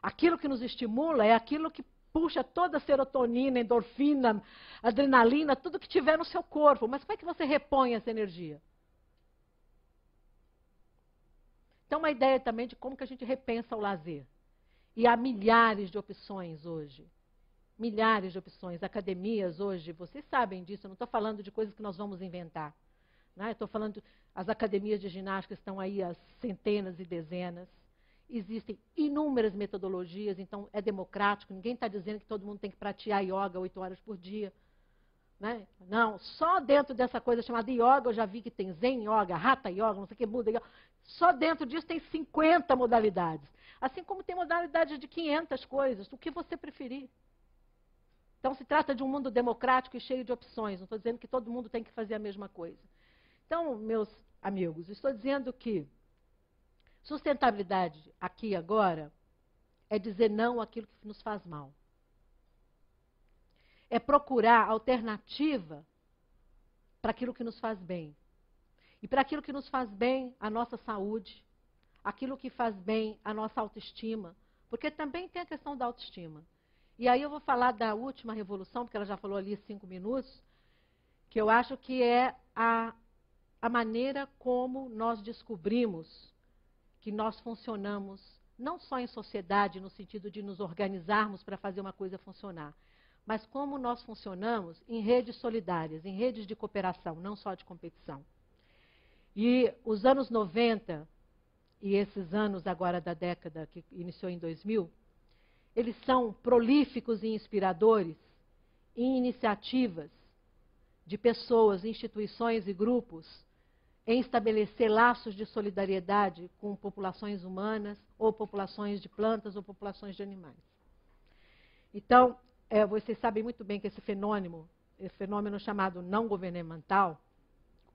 aquilo que nos estimula, é aquilo que puxa toda a serotonina, endorfina, adrenalina, tudo que tiver no seu corpo. Mas como é que você repõe essa energia? Então, uma ideia também de como que a gente repensa o lazer. E há milhares de opções hoje. Milhares de opções. Academias hoje, vocês sabem disso, eu não estou falando de coisas que nós vamos inventar. Né? Estou falando, as academias de ginástica estão aí às centenas e dezenas. Existem inúmeras metodologias, então é democrático, ninguém está dizendo que todo mundo tem que praticar yoga 8 horas por dia. Né? Não, só dentro dessa coisa chamada yoga, eu já vi que tem Zen Yoga, Hatha Yoga, não sei o que, Buda Yoga. Só dentro disso tem 50 modalidades. Assim como tem modalidades de 500 coisas, o que você preferir. Então se trata de um mundo democrático e cheio de opções, não estou dizendo que todo mundo tem que fazer a mesma coisa. Então, meus amigos, estou dizendo que sustentabilidade aqui e agora é dizer não àquilo que nos faz mal. É procurar alternativa para aquilo que nos faz bem. E para aquilo que nos faz bem a nossa saúde, aquilo que faz bem a nossa autoestima, porque também tem a questão da autoestima. E aí eu vou falar da última revolução, porque ela já falou ali 5 minutos, que eu acho que é a maneira como nós descobrimos que nós funcionamos, não só em sociedade, no sentido de nos organizarmos para fazer uma coisa funcionar, mas como nós funcionamos em redes solidárias, em redes de cooperação, não só de competição. E os anos 90, e esses anos agora da década que iniciou em 2000, eles são prolíficos e inspiradores em iniciativas de pessoas, instituições e grupos em estabelecer laços de solidariedade com populações humanas, ou populações de plantas, ou populações de animais. Então, vocês sabem muito bem que esse fenômeno chamado não governamental,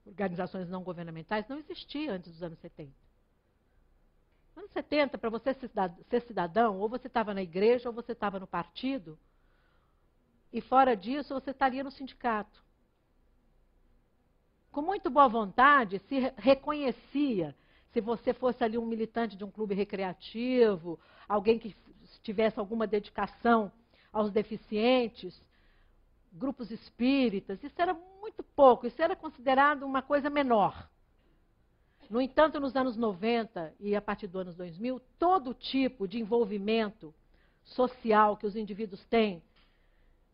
organizações não governamentais, não existia antes dos anos 70. Nos anos 70, para você ser cidadão, ou você estava na igreja, ou você estava no partido, e fora disso, você estaria no sindicato. Com muito boa vontade, se reconhecia, se você fosse ali um militante de um clube recreativo, alguém que tivesse alguma dedicação aos deficientes, grupos espíritas, isso era muito pouco, isso era considerado uma coisa menor. No entanto, nos anos 90 e a partir dos anos 2000, todo tipo de envolvimento social que os indivíduos têm,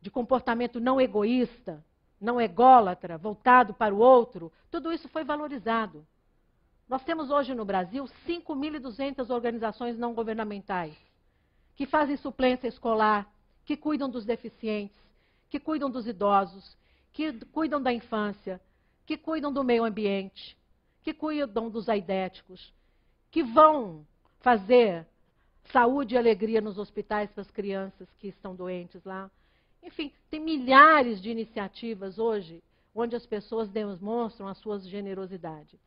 de comportamento não egoísta, não ególatra, voltado para o outro, tudo isso foi valorizado. Nós temos hoje no Brasil 5.200 organizações não governamentais que fazem suplência escolar, que cuidam dos deficientes, que cuidam dos idosos, que cuidam da infância, que cuidam do meio ambiente, que cuidam dos aidéticos, que vão fazer saúde e alegria nos hospitais para as crianças que estão doentes lá. Enfim, tem milhares de iniciativas hoje onde as pessoas demonstram a sua generosidade.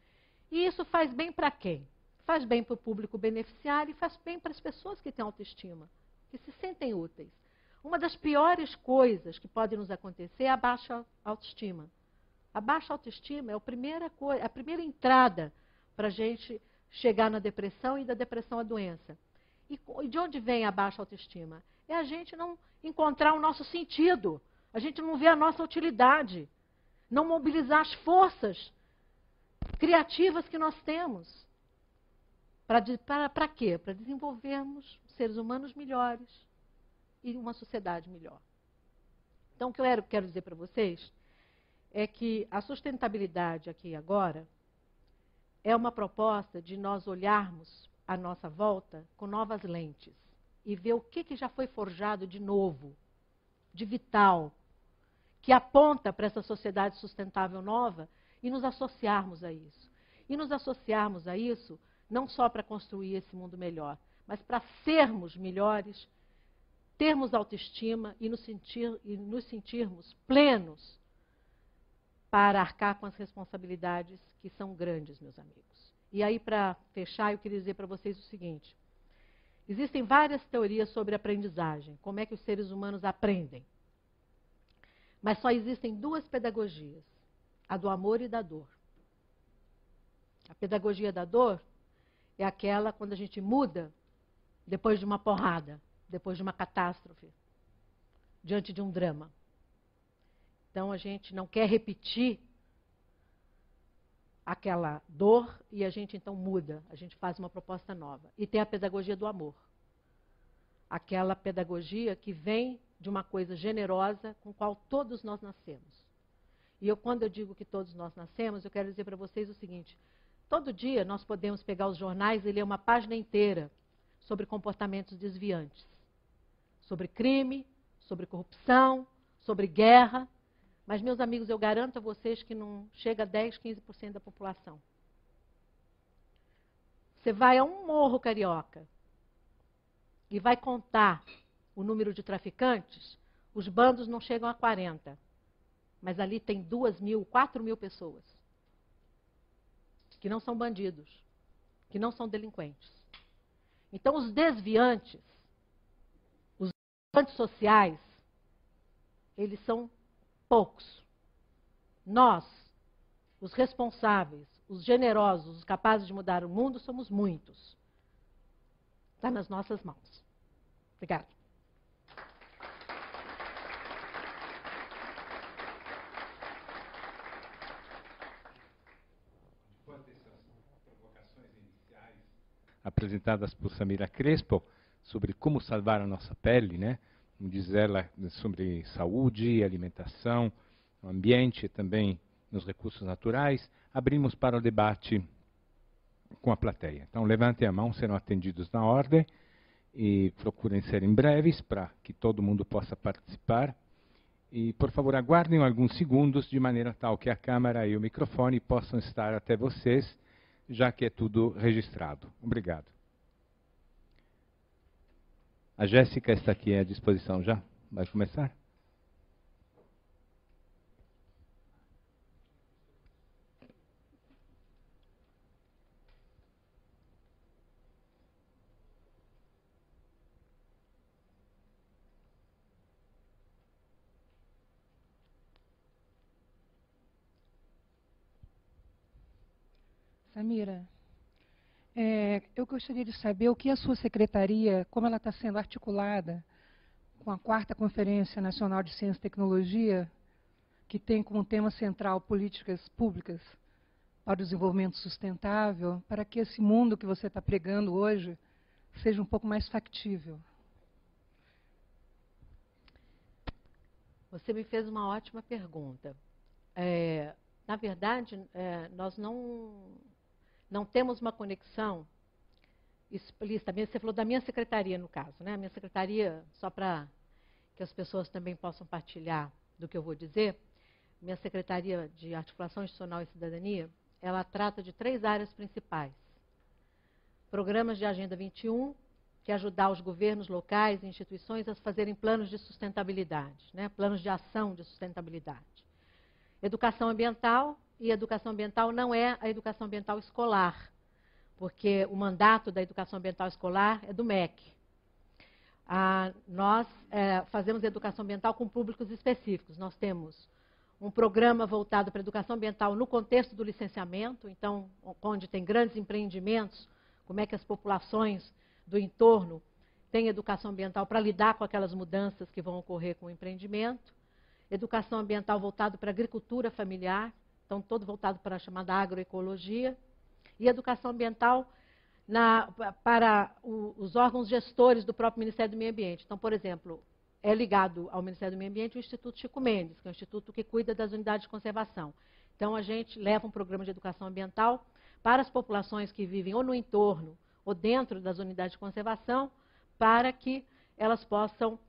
E isso faz bem para quem? Faz bem para o público beneficiário e faz bem para as pessoas que têm autoestima, que se sentem úteis. Uma das piores coisas que pode nos acontecer é a baixa autoestima. A baixa autoestima é a primeira entrada para a gente chegar na depressão e da depressão à doença. E de onde vem a baixa autoestima? É a gente não encontrar o nosso sentido, a gente não ver a nossa utilidade, não mobilizar as forças criativas que nós temos. Para quê? Para desenvolvermos seres humanos melhores e uma sociedade melhor. Então, o que eu quero dizer para vocês é que a sustentabilidade aqui e agora é uma proposta de nós olharmos à nossa volta com novas lentes e ver o que já foi forjado de novo, de vital, que aponta para essa sociedade sustentável nova e nos associarmos a isso. E nos associarmos a isso não só para construir esse mundo melhor, mas para sermos melhores, termos autoestima e nos sentirmos plenos para arcar com as responsabilidades que são grandes, meus amigos. E aí, para fechar, eu queria dizer para vocês o seguinte. Existem várias teorias sobre aprendizagem, como é que os seres humanos aprendem. Mas só existem duas pedagogias, a do amor e da dor. A pedagogia da dor é aquela quando a gente muda depois de uma porrada, depois de uma catástrofe, diante de um drama. Então a gente não quer repetir aquela dor e a gente então muda, a gente faz uma proposta nova. E tem a pedagogia do amor. Aquela pedagogia que vem de uma coisa generosa com a qual todos nós nascemos. E quando eu digo que todos nós nascemos, eu quero dizer para vocês o seguinte, todo dia nós podemos pegar os jornais e ler uma página inteira sobre comportamentos desviantes, sobre crime, sobre corrupção, sobre guerra. Mas, meus amigos, eu garanto a vocês que não chega a 10, 15% da população. Você vai a um morro carioca e vai contar o número de traficantes, os bandos não chegam a 40. Mas ali tem 2.000, 4.000 pessoas que não são bandidos, que não são delinquentes. Então, os desviantes sociais, eles são poucos. Nós, os responsáveis, os generosos, os capazes de mudar o mundo, somos muitos. Está nas nossas mãos. Obrigada. Apresentadas por Samira Crespo, sobre como salvar a nossa pele, né? Diz ela sobre saúde, alimentação, ambiente e também nos recursos naturais. Abrimos para o debate com a plateia. Então, levantem a mão, serão atendidos na ordem e procurem serem breves para que todo mundo possa participar. E, por favor, aguardem alguns segundos, de maneira tal que a câmera e o microfone possam estar até vocês, já que é tudo registrado. Obrigado. A Jéssica está aqui à disposição já. Vai começar? Samira, eu gostaria de saber o que a sua secretaria, como ela está sendo articulada com a 4ª Conferência Nacional de Ciência e Tecnologia, que tem como tema central políticas públicas para o desenvolvimento sustentável, para que esse mundo que você está pregando hoje seja um pouco mais factível. Você me fez uma ótima pergunta. Na verdade, nós não temos uma conexão explícita. Você falou da minha secretaria, no caso, né? A minha secretaria, só para que as pessoas também possam partilhar do que eu vou dizer, minha Secretaria de Articulação Institucional e Cidadania, ela trata de 3 áreas principais. Programas de Agenda 21, que é ajudar os governos locais e instituições a fazerem planos de sustentabilidade, né? Planos de ação de sustentabilidade. Educação ambiental, e educação ambiental não é a educação ambiental escolar, porque o mandato da educação ambiental escolar é do MEC. Nós fazemos educação ambiental com públicos específicos. Nós temos um programa voltado para a educação ambiental no contexto do licenciamento, então, onde tem grandes empreendimentos, como é que as populações do entorno têm educação ambiental para lidar com aquelas mudanças que vão ocorrer com o empreendimento. Educação ambiental voltado para a agricultura familiar, então todo voltado para a chamada agroecologia. E educação ambiental para os órgãos gestores do próprio Ministério do Meio Ambiente. Então, por exemplo, é ligado ao Ministério do Meio Ambiente o Instituto Chico Mendes, que é o instituto que cuida das unidades de conservação. Então, a gente leva um programa de educação ambiental para as populações que vivem ou no entorno ou dentro das unidades de conservação, para que elas possam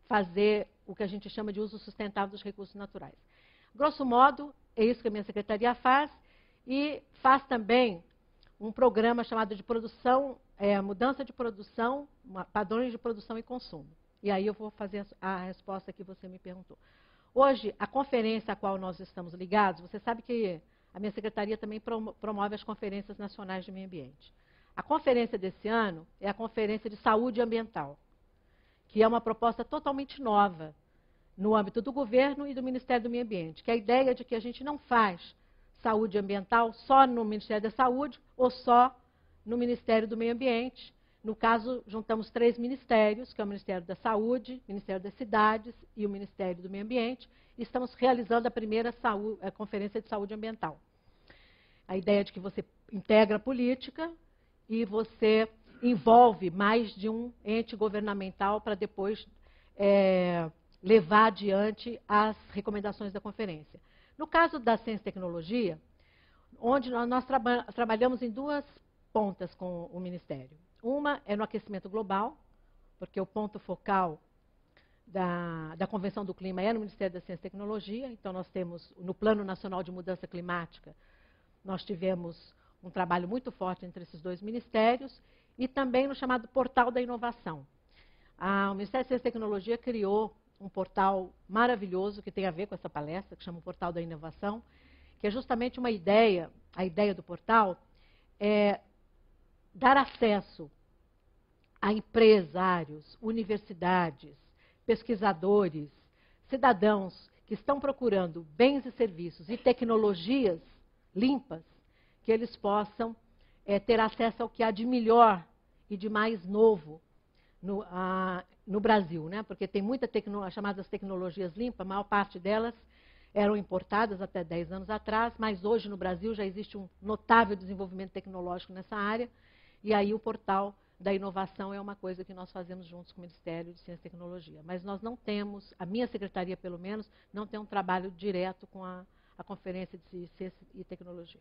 fazer o que a gente chama de uso sustentável dos recursos naturais. Grosso modo, é isso que a minha secretaria faz, e faz também um programa chamado de produção, mudança de produção, padrões de produção e consumo. E aí eu vou fazer a resposta que você me perguntou. Hoje, a conferência a qual nós estamos ligados, você sabe que a minha secretaria também promove as conferências nacionais de meio ambiente. A conferência desse ano é a Conferência de Saúde Ambiental, que é uma proposta totalmente nova no âmbito do governo e do Ministério do Meio Ambiente, que é a ideia de que a gente não faz saúde ambiental só no Ministério da Saúde ou só no Ministério do Meio Ambiente. No caso, juntamos 3 ministérios, que é o Ministério da Saúde, o Ministério das Cidades e o Ministério do Meio Ambiente, e estamos realizando a primeira Conferência de Saúde Ambiental. A ideia de que você integra a política e você envolve mais de um ente governamental para depois levar adiante as recomendações da conferência. No caso da ciência e tecnologia, onde nós trabalhamos em 2 pontas com o Ministério. Uma é no aquecimento global, porque o ponto focal da Convenção do Clima é no Ministério da Ciência e Tecnologia. Então, nós temos, no Plano Nacional de Mudança Climática, nós tivemos um trabalho muito forte entre esses 2 ministérios, e também no chamado Portal da Inovação. O Ministério da Ciência e Tecnologia criou um portal maravilhoso que tem a ver com essa palestra, que chama o Portal da Inovação, que é justamente uma ideia, a ideia do portal é dar acesso a empresários, universidades, pesquisadores, cidadãos que estão procurando bens e serviços e tecnologias limpas, que eles possam ter acesso ao que há de melhor e de mais novo no Brasil, né? Porque tem muita chamadas tecnologias limpas, a maior parte delas eram importadas até 10 anos atrás, mas hoje no Brasil já existe um notável desenvolvimento tecnológico nessa área, e aí o Portal da Inovação é uma coisa que nós fazemos juntos com o Ministério de Ciência e Tecnologia. Mas nós não temos, a minha secretaria pelo menos, não tem um trabalho direto com a Conferência de Ciência e Tecnologia.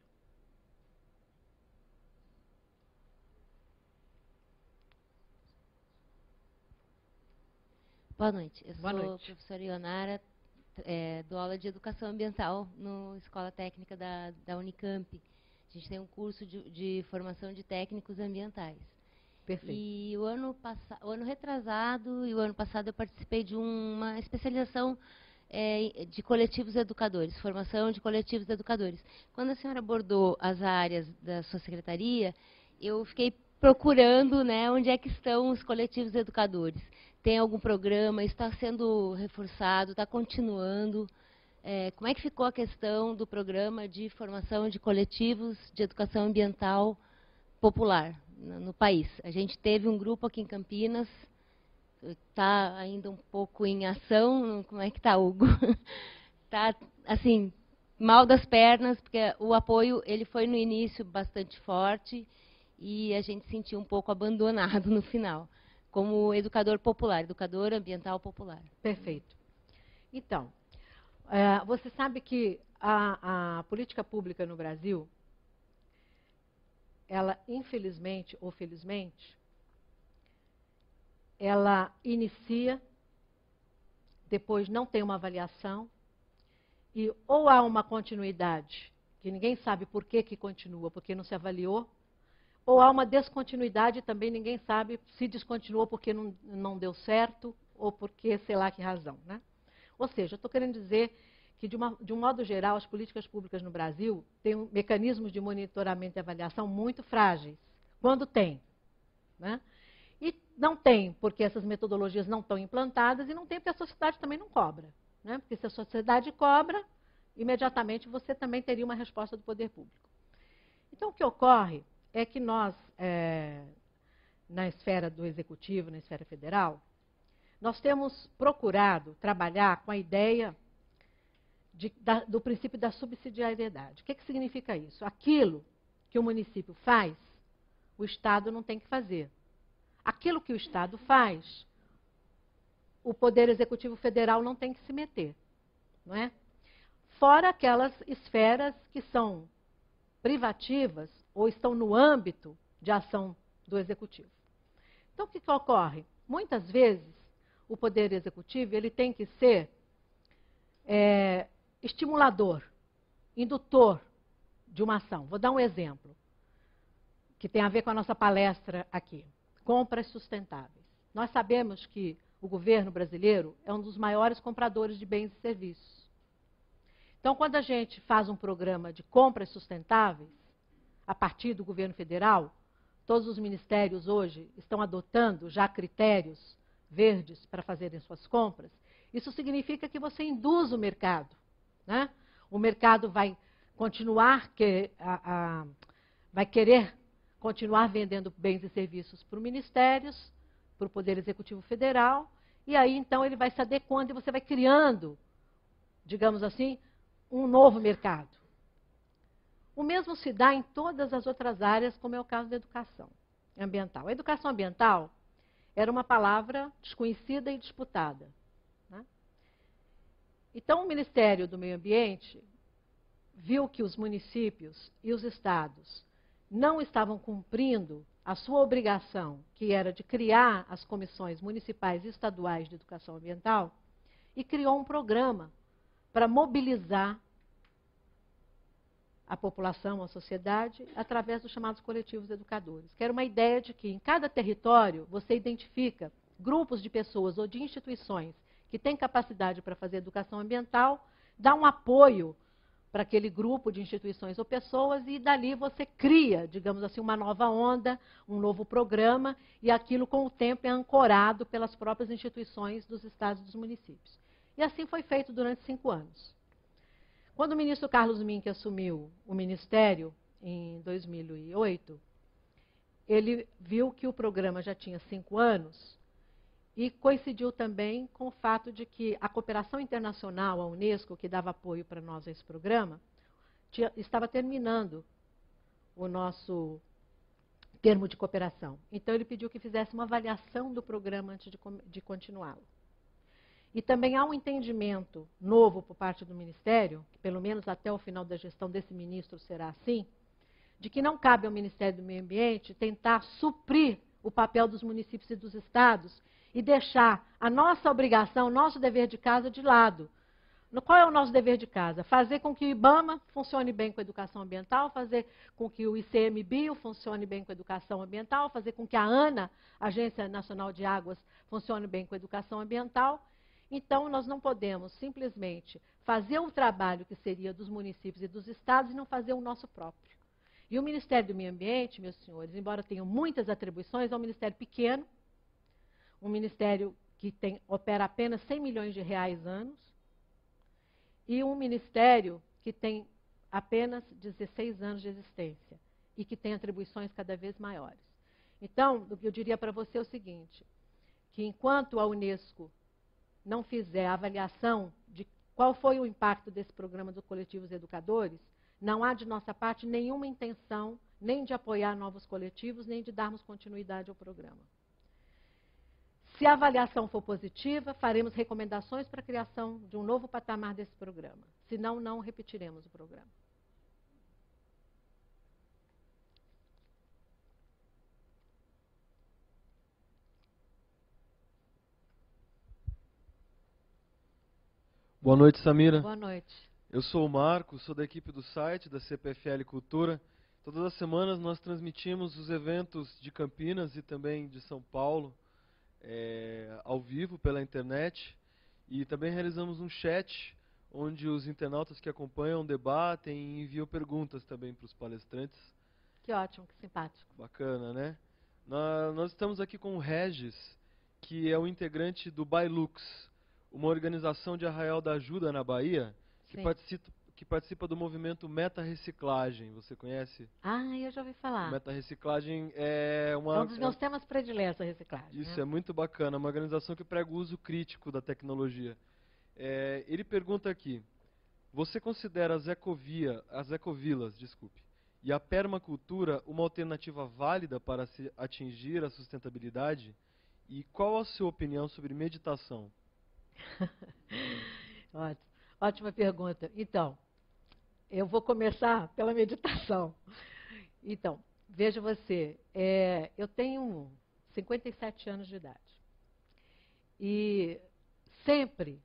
Boa noite. Eu Boa sou noite. professora Ionara, dou aula de educação ambiental na Escola Técnica da Unicamp. A gente tem um curso de formação de técnicos ambientais. Perfeito. E o ano retrasado e o ano passado eu participei de uma especialização de coletivos educadores, formação de coletivos educadores. Quando a senhora abordou as áreas da sua secretaria, eu fiquei procurando, né, onde é que estão os coletivos educadores. Tem algum programa? Está sendo reforçado? Está continuando? Como é que ficou a questão do programa de formação de coletivos de educação ambiental popular no país? A gente teve um grupo aqui em Campinas, está ainda um pouco em ação. Como é que está, Hugo? Está, assim, mal das pernas, porque o apoio ele foi no início bastante forte e a gente se sentiu um pouco abandonado no final, como educador popular, educador ambiental popular. Perfeito. Então, você sabe que a política pública no Brasil, ela, infelizmente ou felizmente, ela inicia, depois não tem uma avaliação, e ou há uma continuidade, que ninguém sabe por que continua, porque não se avaliou, ou há uma descontinuidade, também ninguém sabe se descontinuou porque não deu certo, ou porque sei lá que razão, né? Ou seja, eu estou querendo dizer que, de um modo geral, as políticas públicas no Brasil têm mecanismos de monitoramento e avaliação muito frágeis, quando tem, né? E não tem, porque essas metodologias não estão implantadas, e não tem porque a sociedade também não cobra, né? Porque se a sociedade cobra, imediatamente você também teria uma resposta do poder público. Então, o que ocorre é que nós, na esfera do executivo, na esfera federal, nós temos procurado trabalhar com a ideia do princípio da subsidiariedade. O que significa isso? Aquilo que o município faz, o Estado não tem que fazer. Aquilo que o Estado faz, o Poder Executivo Federal não tem que se meter, não é? Fora aquelas esferas que são privativas ou estão no âmbito de ação do Executivo. Então, o que ocorre? Muitas vezes, o Poder Executivo ele tem que ser estimulador, indutor de uma ação. Vou dar um exemplo, que tem a ver com a nossa palestra aqui. Compras sustentáveis. Nós sabemos que o governo brasileiro é um dos maiores compradores de bens e serviços. Então, quando a gente faz um programa de compras sustentáveis, a partir do governo federal, todos os ministérios hoje estão adotando já critérios verdes para fazerem suas compras. Isso significa que você induz o mercado, né? O mercado vai continuar vai querer continuar vendendo bens e serviços para os ministérios, para o Poder Executivo Federal, e aí então ele vai se adequando e você vai criando, digamos assim, um novo mercado. O mesmo se dá em todas as outras áreas, como é o caso da educação ambiental. A educação ambiental era uma palavra desconhecida e disputada, né? Então, o Ministério do Meio Ambiente viu que os municípios e os estados não estavam cumprindo a sua obrigação, que era de criar as comissões municipais e estaduais de educação ambiental, e criou um programa para mobilizar a população, a sociedade, através dos chamados coletivos educadores, que era uma ideia de que em cada território você identifica grupos de pessoas ou de instituições que têm capacidade para fazer educação ambiental, dá um apoio para aquele grupo de instituições ou pessoas e dali você cria, digamos assim, uma nova onda, um novo programa, e aquilo com o tempo é ancorado pelas próprias instituições dos estados e dos municípios. E assim foi feito durante 5 anos. Quando o ministro Carlos Mink assumiu o ministério, em 2008, ele viu que o programa já tinha 5 anos e coincidiu também com o fato de que a cooperação internacional, a Unesco, que dava apoio para nós a esse programa, estava terminando o nosso termo de cooperação. Então, ele pediu que fizesse uma avaliação do programa antes de continuá-lo. E também há um entendimento novo por parte do Ministério, que pelo menos até o final da gestão desse ministro será assim, de que não cabe ao Ministério do Meio Ambiente tentar suprir o papel dos municípios e dos estados, e deixar a nossa obrigação, nosso dever de casa de lado. Qual é o nosso dever de casa? Fazer com que o IBAMA funcione bem com a educação ambiental, fazer com que o ICMBio funcione bem com a educação ambiental, fazer com que a ANA, Agência Nacional de Águas, funcione bem com a educação ambiental. Então, nós não podemos simplesmente fazer o trabalho que seria dos municípios e dos estados e não fazer o nosso próprio. E o Ministério do Meio Ambiente, meus senhores, embora tenha muitas atribuições, é um ministério pequeno, um ministério que opera apenas 100 milhões de reais anos, e um ministério que tem apenas 16 anos de existência e que tem atribuições cada vez maiores. Então, o que eu diria para você é o seguinte, que enquanto a Unesco não fizer a avaliação de qual foi o impacto desse programa dos coletivos educadores, não há de nossa parte nenhuma intenção nem de apoiar novos coletivos, nem de darmos continuidade ao programa. Se a avaliação for positiva, faremos recomendações para a criação de um novo patamar desse programa. Senão, não repetiremos o programa. Boa noite, Samira. Boa noite. Eu sou o Marco, sou da equipe do site da CPFL Cultura. Todas as semanas nós transmitimos os eventos de Campinas e também de São Paulo, ao vivo pela internet, e também realizamos um chat onde os internautas que acompanham debatem e enviam perguntas também para os palestrantes. Que ótimo, que simpático. Bacana, né? Nós estamos aqui com o Regis, que é o integrante do Bailux, uma organização de Arraial da Ajuda na Bahia, que participa do movimento Meta Reciclagem. Você conhece? Ah, eu já ouvi falar. Meta Reciclagem é uma... É um dos meus temas prediletos, a reciclagem. Isso, é muito bacana. Uma organização que prega o uso crítico da tecnologia. Ele pergunta aqui, você considera as ecovilas, e a permacultura uma alternativa válida para se atingir a sustentabilidade? E qual a sua opinião sobre meditação? Ótima pergunta. Então, eu vou começar pela meditação. Então, veja você, eu tenho 57 anos de idade. E sempre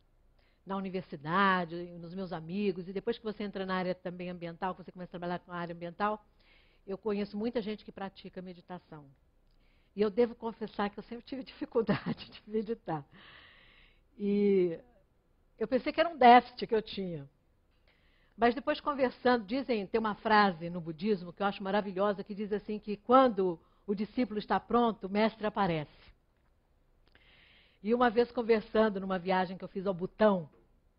na universidade, nos meus amigos, e depois que você entra na área também ambiental, que você começa a trabalhar com a área ambiental, eu conheço muita gente que pratica meditação. E eu devo confessar que eu sempre tive dificuldade de meditar. E eu pensei que era um déficit que eu tinha. Mas depois conversando, tem uma frase no budismo que eu acho maravilhosa, que diz assim que quando o discípulo está pronto, o mestre aparece. E uma vez conversando numa viagem que eu fiz ao Butão,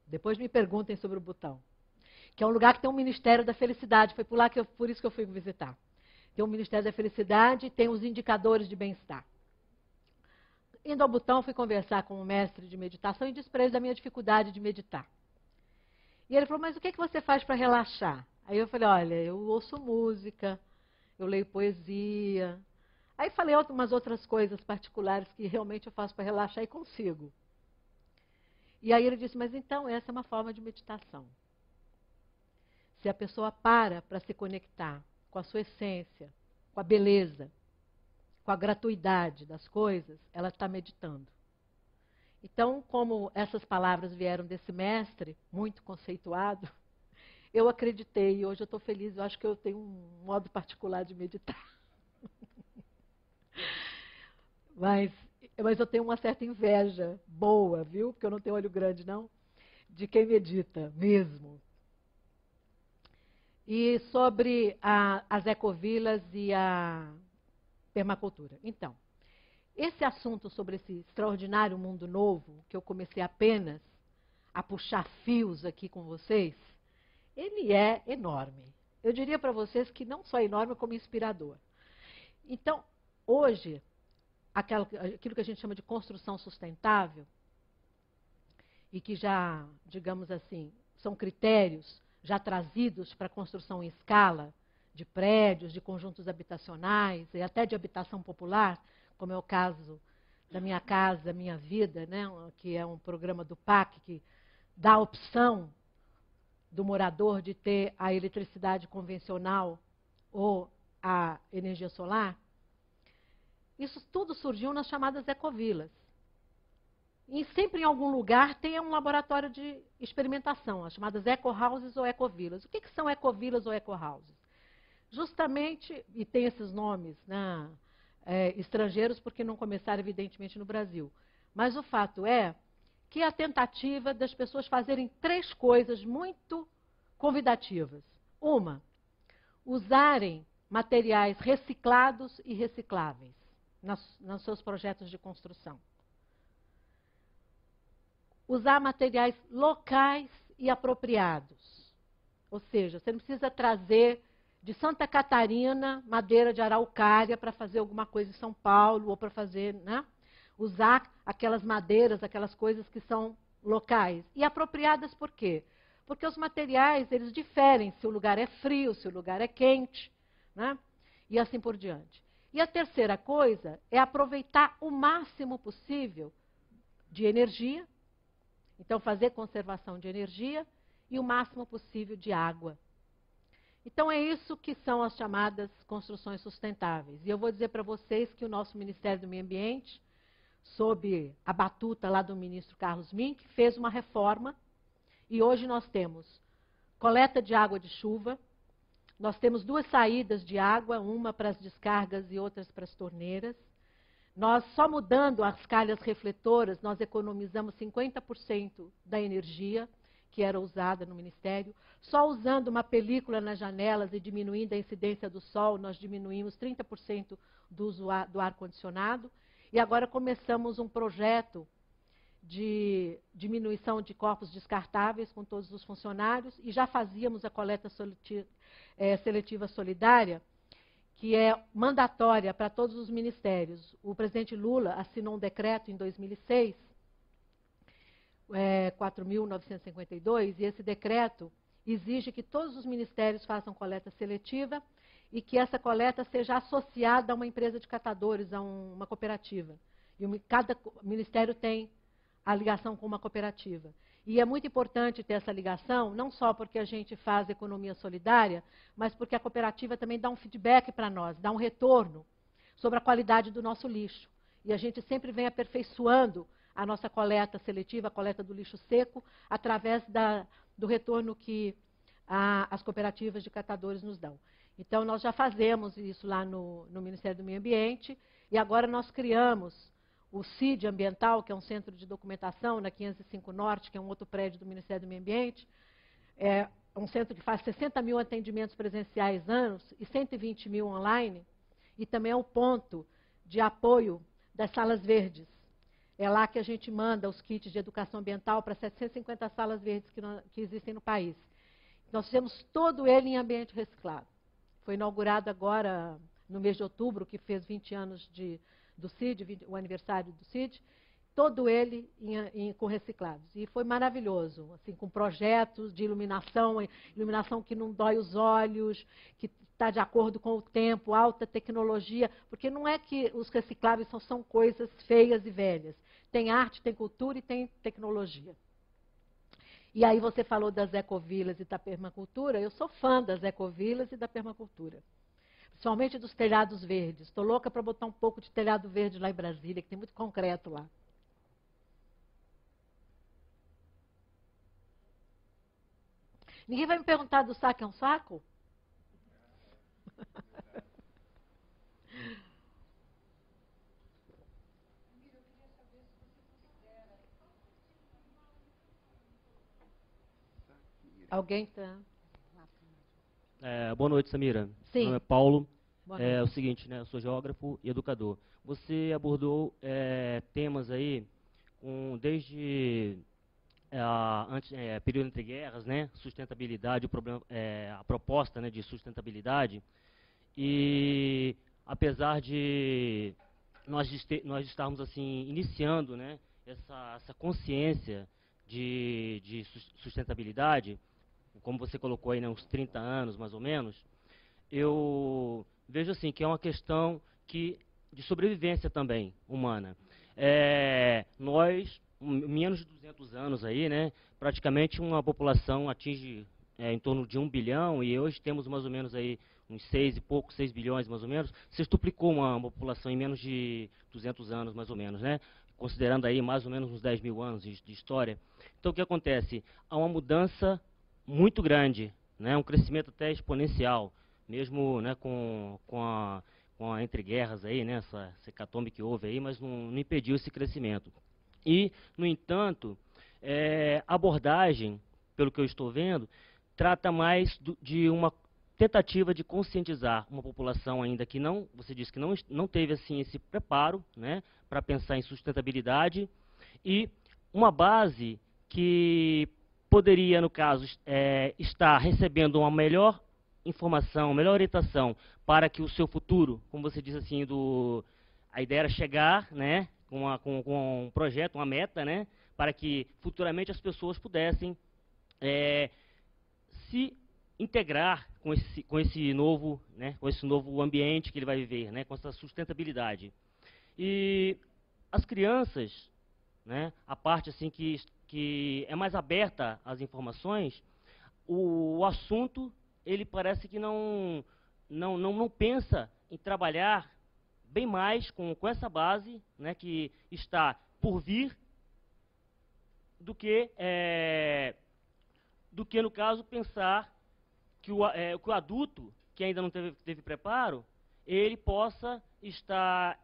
depois me perguntem sobre o Butão, que é um lugar que tem um Ministério da Felicidade, foi por isso que eu fui visitar. Tem um Ministério da Felicidade e tem os indicadores de bem-estar. Indo ao Butão, fui conversar com um mestre de meditação e disse para ele da minha dificuldade de meditar. E ele falou, mas o que você faz para relaxar? Aí eu falei, olha, eu ouço música, eu leio poesia. Aí falei umas outras coisas particulares que realmente eu faço para relaxar e consigo. E aí ele disse, mas então essa é uma forma de meditação. Se a pessoa para se conectar com a sua essência, com a beleza, com a gratuidade das coisas, ela está meditando. Então, como essas palavras vieram desse mestre, muito conceituado, eu acreditei e hoje eu estou feliz, eu acho que eu tenho um modo particular de meditar. Mas eu tenho uma certa inveja boa, viu? Porque eu não tenho olho grande, não, de quem medita mesmo. E sobre as ecovilas e a permacultura. Então, esse assunto sobre esse extraordinário mundo novo, que eu comecei apenas a puxar fios aqui com vocês, ele é enorme. Eu diria para vocês que não só enorme, como inspirador. Então, hoje, aquilo que a gente chama de construção sustentável, e que já, digamos assim, são critérios já trazidos para a construção em escala de prédios, de conjuntos habitacionais e até de habitação popular, como é o caso da Minha Casa, Minha Vida, né, que é um programa do PAC que dá a opção do morador de ter a eletricidade convencional ou a energia solar. Isso tudo surgiu nas chamadas ecovilas. e sempre em algum lugar tem um laboratório de experimentação, as chamadas eco-houses ou ecovilas. O que são ecovilas ou eco-houses? Justamente, e tem esses nomes, né, estrangeiros, porque não começaram, evidentemente, no Brasil. Mas o fato é que é a tentativa das pessoas fazerem 3 coisas muito convidativas. Uma, usarem materiais reciclados e recicláveis nos seus projetos de construção. Usar materiais locais e apropriados. Ou seja, você não precisa trazer de Santa Catarina madeira de araucária para fazer alguma coisa em São Paulo ou para fazer, né? Usar aquelas madeiras, aquelas coisas que são locais. E apropriadas por quê? Porque os materiais, eles diferem se o lugar é frio, se o lugar é quente, né? E assim por diante. E a terceira coisa é aproveitar o máximo possível de energia, então fazer conservação de energia e o máximo possível de água. Então é isso que são as chamadas construções sustentáveis. E eu vou dizer para vocês que o nosso Ministério do Meio Ambiente, sob a batuta lá do ministro Carlos Mink, fez uma reforma e hoje nós temos coleta de água de chuva, nós temos 2 saídas de água, uma para as descargas e outras para as torneiras. Nós, só mudando as calhas refletoras, nós economizamos 50% da energia que era usada no Ministério. Só usando uma película nas janelas e diminuindo a incidência do sol, nós diminuímos 30% do uso do ar-condicionado. E agora começamos um projeto de diminuição de corpos descartáveis com todos os funcionários e já fazíamos a coleta seletiva solidária, que é mandatória para todos os ministérios. O presidente Lula assinou um decreto em 2006, 4.952, e esse decreto exige que todos os ministérios façam coleta seletiva e que essa coleta seja associada a uma empresa de catadores, a uma cooperativa. E cada ministério tem a ligação com uma cooperativa. E é muito importante ter essa ligação, não só porque a gente faz economia solidária, mas porque a cooperativa também dá um feedback para nós, dá um retorno sobre a qualidade do nosso lixo. E a gente sempre vem aperfeiçoando a nossa coleta seletiva, a coleta do lixo seco, através do retorno que as cooperativas de catadores nos dão. Então, nós já fazemos isso lá no Ministério do Meio Ambiente, e agora nós criamos o CID Ambiental, que é um centro de documentação na 505 Norte, que é um outro prédio do Ministério do Meio Ambiente. É um centro que faz 60 mil atendimentos presenciais anos e 120 mil online, e também é o ponto de apoio das salas verdes. É lá que a gente manda os kits de educação ambiental para 750 salas verdes que existem no país. Nós fizemos todo ele em ambiente reciclado. Foi inaugurado agora, no mês de outubro, que fez 20 anos do CID, o aniversário do CID, todo ele com reciclados. E foi maravilhoso, assim, com projetos de iluminação que não dói os olhos, que está de acordo com o tempo, alta tecnologia, porque não é que os recicláveis são coisas feias e velhas. Tem arte, tem cultura e tem tecnologia. E aí você falou das ecovilas e da permacultura, eu sou fã das ecovilas e da permacultura. Principalmente dos telhados verdes. Estou louca para botar um pouco de telhado verde lá em Brasília, que tem muito concreto lá. Ninguém vai me perguntar do saco é um saco? Alguém está... Boa noite, Samira. Sim. Meu nome é Paulo. Boa noite. É o seguinte, né, eu sou geógrafo e educador. Você abordou temas aí, desde período entre guerras, né, sustentabilidade, a proposta, né, de sustentabilidade. E apesar de nós estarmos assim iniciando, né, essa consciência de sustentabilidade, como você colocou aí, né, uns 30 anos mais ou menos, eu vejo assim que é uma questão de sobrevivência também humana. Nós, menos de 200 anos aí, né, praticamente uma população atinge em torno de 1 bilhão, e hoje temos mais ou menos aí uns 6 bilhões mais ou menos. Você duplicou uma população em menos de 200 anos mais ou menos, né? considerando aí mais ou menos uns 10 mil anos de história. Então, o que acontece? Há uma mudança muito grande, né, um crescimento até exponencial, mesmo, né, com a entre guerras aí, né, essa hecatombe que houve aí, mas não impediu esse crescimento. E, no entanto, a abordagem, pelo que eu estou vendo, trata mais de uma tentativa de conscientizar uma população ainda que não, você disse que não teve assim esse preparo, né, para pensar em sustentabilidade, e uma base que poderia, no caso, estar recebendo uma melhor informação, melhor orientação para que o seu futuro, como você disse assim, a ideia era chegar, né, com um projeto, uma meta, né, para que futuramente as pessoas pudessem se integrar com esse novo, né, com esse novo ambiente que ele vai viver, né, com essa sustentabilidade. E as crianças, né, a parte assim que é mais aberta às informações, o assunto ele parece que não pensa em trabalhar bem mais com essa base, né, que está por vir, do que no caso pensar que o adulto que ainda não teve preparo, ele possa estar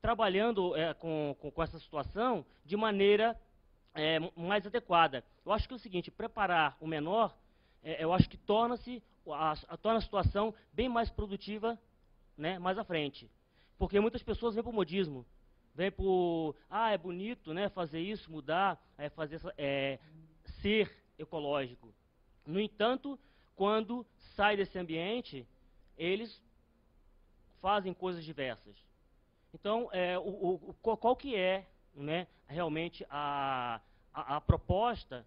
trabalhando com essa situação de maneira mais adequada. Eu acho que é o seguinte, preparar o menor, eu acho que torna a situação bem mais produtiva, né, mais à frente. Porque muitas pessoas vêm para o modismo, vêm por, é bonito, né, fazer isso, mudar, ser ecológico. No entanto, quando sai desse ambiente, eles fazem coisas diversas. Então, qual que é, né, realmente a proposta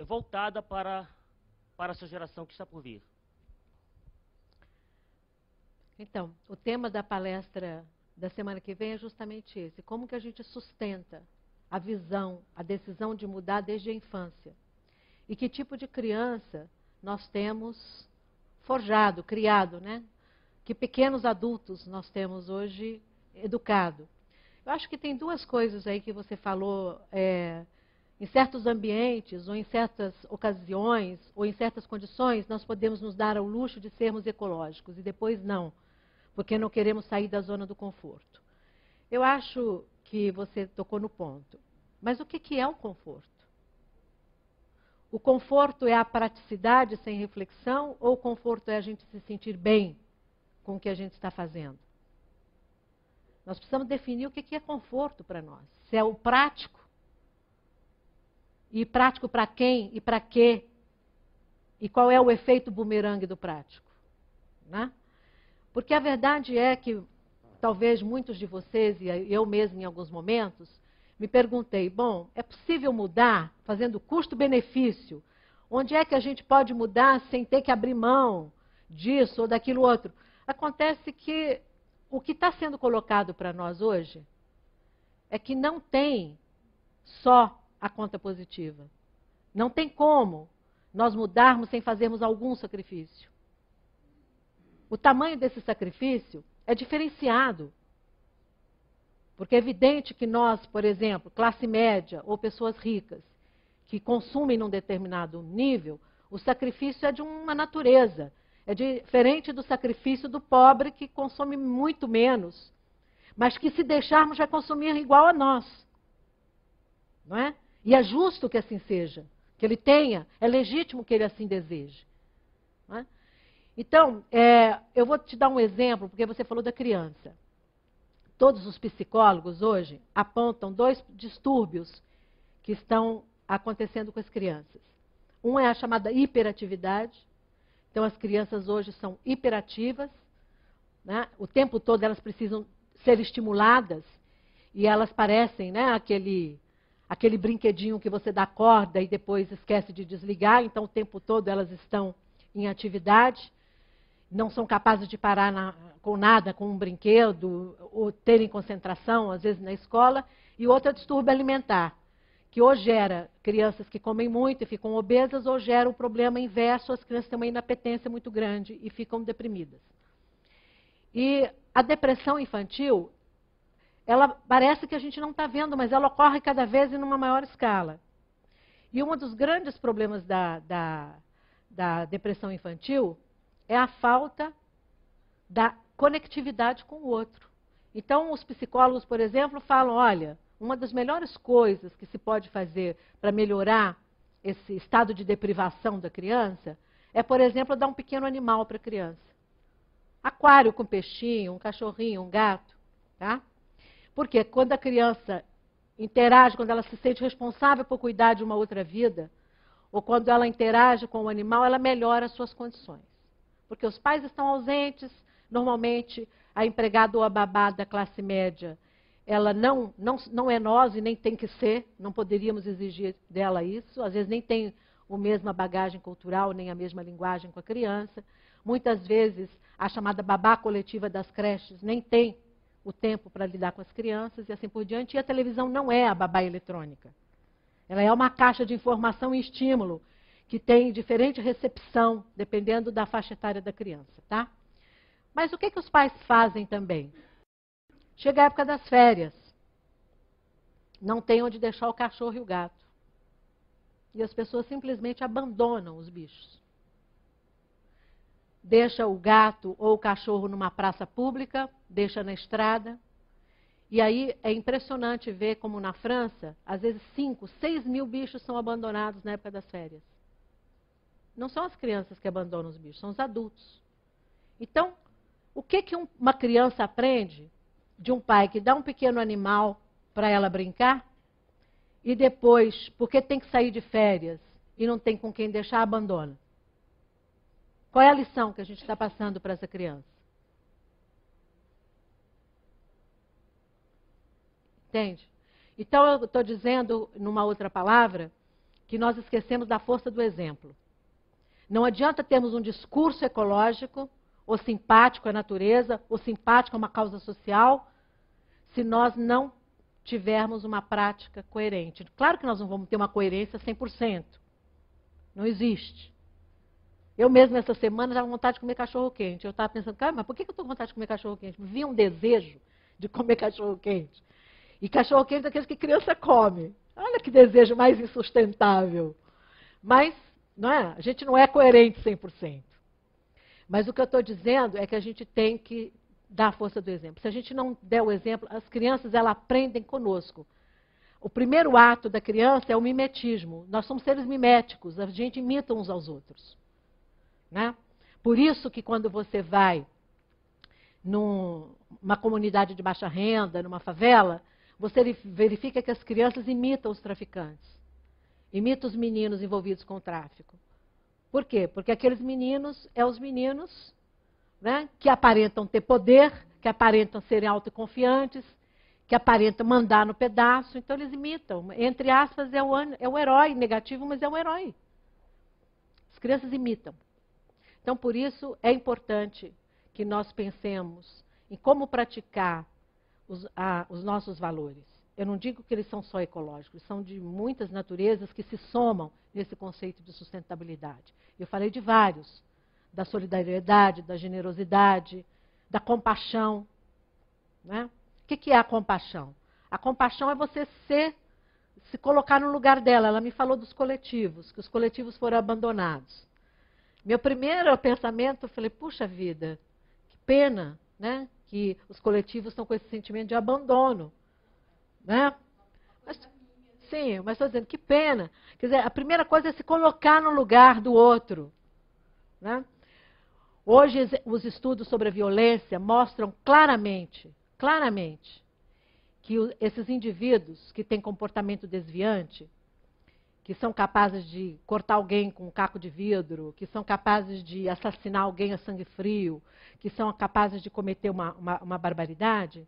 voltada para essa geração que está por vir? Então, o tema da palestra da semana que vem é justamente esse. Como que a gente sustenta a visão, a decisão de mudar desde a infância? E que tipo de criança nós temos forjado, criado, né? Que pequenos adultos nós temos hoje educado. Eu acho que tem duas coisas aí que você falou, em certos ambientes, ou em certas ocasiões, ou em certas condições, nós podemos nos dar ao luxo de sermos ecológicos, e depois não, porque não queremos sair da zona do conforto. Eu acho que você tocou no ponto. Mas o que é o conforto? O conforto é a praticidade sem reflexão, ou o conforto é a gente se sentir bem com o que a gente está fazendo? Nós precisamos definir o que é conforto para nós. Se é o prático, e prático para quem e para quê, e qual é o efeito bumerangue do prático, né? Porque a verdade é que talvez muitos de vocês, e eu mesmo em alguns momentos, me perguntei, bom, é possível mudar fazendo custo-benefício? Onde é que a gente pode mudar sem ter que abrir mão disso ou daquilo outro? Acontece que o que está sendo colocado para nós hoje é que não tem só a conta positiva. Não tem como nós mudarmos sem fazermos algum sacrifício. O tamanho desse sacrifício é diferenciado. Porque é evidente que nós, por exemplo, classe média ou pessoas ricas, que consumem num determinado nível, o sacrifício é de uma natureza. É diferente do sacrifício do pobre, que consome muito menos, mas que se deixarmos vai consumir igual a nós. Não é? E é justo que assim seja, que ele tenha, é legítimo que ele assim deseje. Não é? Então, eu vou te dar um exemplo, porque você falou da criança. Todos os psicólogos hoje apontam 2 distúrbios que estão acontecendo com as crianças. Um é a chamada hiperatividade. Então, as crianças hoje são hiperativas, né? O tempo todo elas precisam ser estimuladas e elas parecem, né, aquele brinquedinho que você dá corda e depois esquece de desligar. Então, o tempo todo elas estão em atividade. Não são capazes de parar com nada, com um brinquedo, ou terem concentração, às vezes, na escola. E outro é o distúrbio alimentar, que ou gera crianças que comem muito e ficam obesas, ou gera o problema inverso, as crianças têm uma inapetência muito grande e ficam deprimidas. E a depressão infantil ela parece que a gente não está vendo, mas ela ocorre cada vez em uma maior escala. E um dos grandes problemas da depressão infantil é a falta da conectividade com o outro. Então, os psicólogos, por exemplo, falam, olha, uma das melhores coisas que se pode fazer para melhorar esse estado de deprivação da criança é, por exemplo, dar um pequeno animal para a criança. Aquário com peixinho, um cachorrinho, um gato. Tá? Porque quando a criança interage, quando ela se sente responsável por cuidar de uma outra vida, ou quando ela interage com o animal, ela melhora as suas condições. Porque os pais estão ausentes, normalmente a empregada ou a babá da classe média, ela não é nós e nem tem que ser, não poderíamos exigir dela isso, às vezes nem tem a mesma bagagem cultural, nem a mesma linguagem com a criança. Muitas vezes a chamada babá coletiva das creches nem tem o tempo para lidar com as crianças e assim por diante. E a televisão não é a babá eletrônica. Ela é uma caixa de informação e estímulo que tem diferente recepção, dependendo da faixa etária da criança, tá? Mas o que os pais fazem também? Chega a época das férias. Não tem onde deixar o cachorro e o gato. E as pessoas simplesmente abandonam os bichos. Deixa o gato ou o cachorro numa praça pública, deixa na estrada. E aí é impressionante ver como na França, às vezes 5, 6 mil bichos são abandonados na época das férias. Não são as crianças que abandonam os bichos, são os adultos. Então, o que uma criança aprende de um pai que dá um pequeno animal para ela brincar e depois, porque tem que sair de férias e não tem com quem deixar, abandona? Qual é a lição que a gente está passando para essa criança? Entende? Então, eu estou dizendo, numa outra palavra, que nós esquecemos da força do exemplo. Não adianta termos um discurso ecológico, ou simpático à natureza, ou simpático a uma causa social, se nós não tivermos uma prática coerente. Claro que nós não vamos ter uma coerência 100%. Não existe. Eu mesmo, essa semana, estava com vontade de comer cachorro-quente. Eu estava pensando, cara, mas por que eu estou com vontade de comer cachorro-quente? Me vinha um desejo de comer cachorro-quente. E cachorro-quente é daqueles que criança come. Olha que desejo mais insustentável. Mas, não é? A gente não é coerente 100%. Mas o que eu estou dizendo é que a gente tem que dar a força do exemplo. Se a gente não der o exemplo, as crianças elas aprendem conosco. O primeiro ato da criança é o mimetismo. Nós somos seres miméticos, a gente imita uns aos outros. Né? Por isso que quando você vai numa comunidade de baixa renda, numa favela, você verifica que as crianças imitam os traficantes, imitam os meninos envolvidos com o tráfico. Por quê? Porque aqueles meninos são os meninos, né, que aparentam ter poder, que aparentam serem autoconfiantes, que aparentam mandar no pedaço, então eles imitam. Entre aspas, é o herói negativo, mas é o herói. As crianças imitam. Então, por isso, é importante que nós pensemos em como praticar os nossos valores. Eu não digo que eles são só ecológicos, são de muitas naturezas que se somam nesse conceito de sustentabilidade. Eu falei de vários, da solidariedade, da generosidade, da compaixão. Né? O que é a compaixão? A compaixão é você se colocar no lugar dela. Ela me falou dos coletivos, que os coletivos foram abandonados. Meu primeiro pensamento, eu falei, puxa vida, que pena, né, que os coletivos estão com esse sentimento de abandono. Né? Sim, mas estou dizendo, que pena. Quer dizer, a primeira coisa é se colocar no lugar do outro. Né? Hoje, os estudos sobre a violência mostram claramente, que esses indivíduos que têm comportamento desviante, que são capazes de cortar alguém com um caco de vidro, que são capazes de assassinar alguém a sangue frio, que são capazes de cometer uma barbaridade,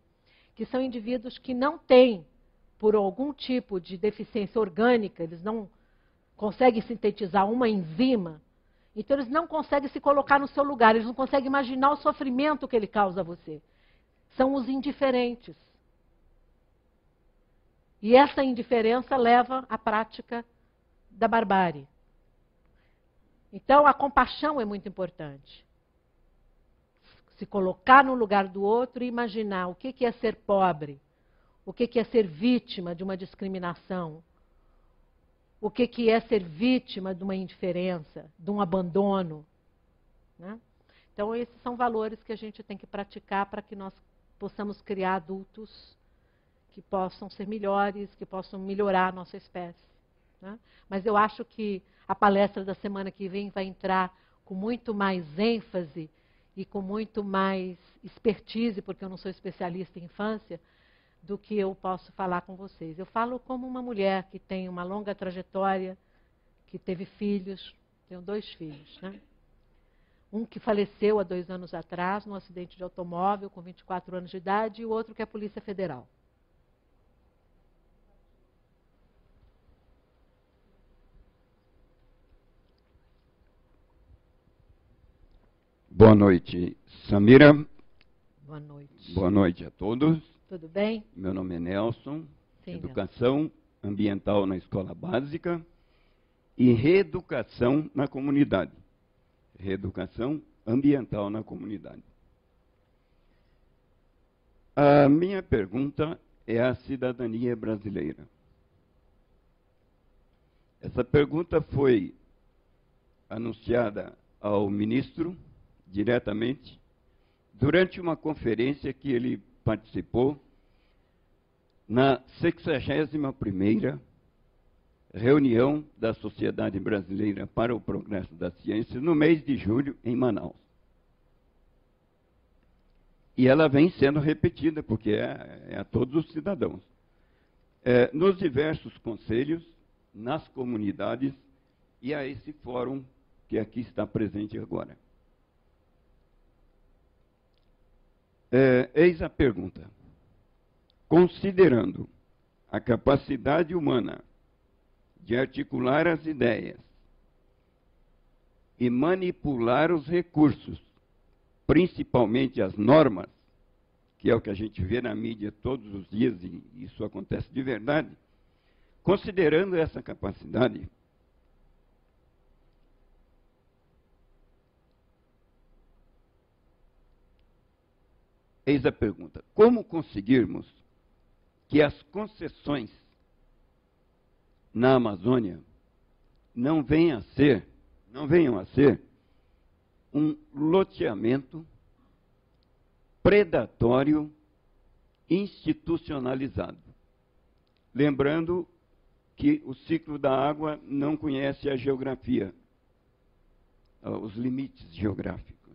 que são indivíduos que não têm, por algum tipo de deficiência orgânica, eles não conseguem sintetizar uma enzima, então eles não conseguem se colocar no seu lugar, eles não conseguem imaginar o sofrimento que ele causa a você. São os indiferentes. E essa indiferença leva à prática da barbárie. Então, a compaixão é muito importante. Se colocar no lugar do outro e imaginar o que é ser pobre, o que é ser vítima de uma discriminação, o que é ser vítima de uma indiferença, de um abandono, né? Então, esses são valores que a gente tem que praticar para que nós possamos criar adultos que possam ser melhores, que possam melhorar a nossa espécie, né? Mas eu acho que a palestra da semana que vem vai entrar com muito mais ênfase e com muito mais expertise, porque eu não sou especialista em infância, do que eu posso falar com vocês. Eu falo como uma mulher que tem uma longa trajetória, que teve filhos, tenho 2 filhos, né? Um que faleceu há 2 anos atrás, num acidente de automóvel, com 24 anos de idade, e o outro que é a Polícia Federal. Boa noite, Samira. Boa noite. Boa noite a todos. Tudo bem? Meu nome é Nelson. Sim, Educação ambiental na escola básica e reeducação na comunidade. Reeducação ambiental na comunidade. A minha pergunta é a cidadania brasileira. Essa pergunta foi anunciada ao ministro diretamente durante uma conferência que ele participou na 61ª reunião da Sociedade Brasileira para o Progresso da Ciência, no mês de julho, em Manaus. E ela vem sendo repetida, porque é a todos os cidadãos. Nos diversos conselhos, nas comunidades e a esse fórum que aqui está presente agora. Eis a pergunta. Considerando a capacidade humana de articular as ideias e manipular os recursos, principalmente as normas, que é o que a gente vê na mídia todos os dias, e isso acontece de verdade, considerando essa capacidade, eis a pergunta: como conseguirmos que as concessões na Amazônia não venham a ser um loteamento predatório institucionalizado? Lembrando que o ciclo da água não conhece a geografia, os limites geográficos.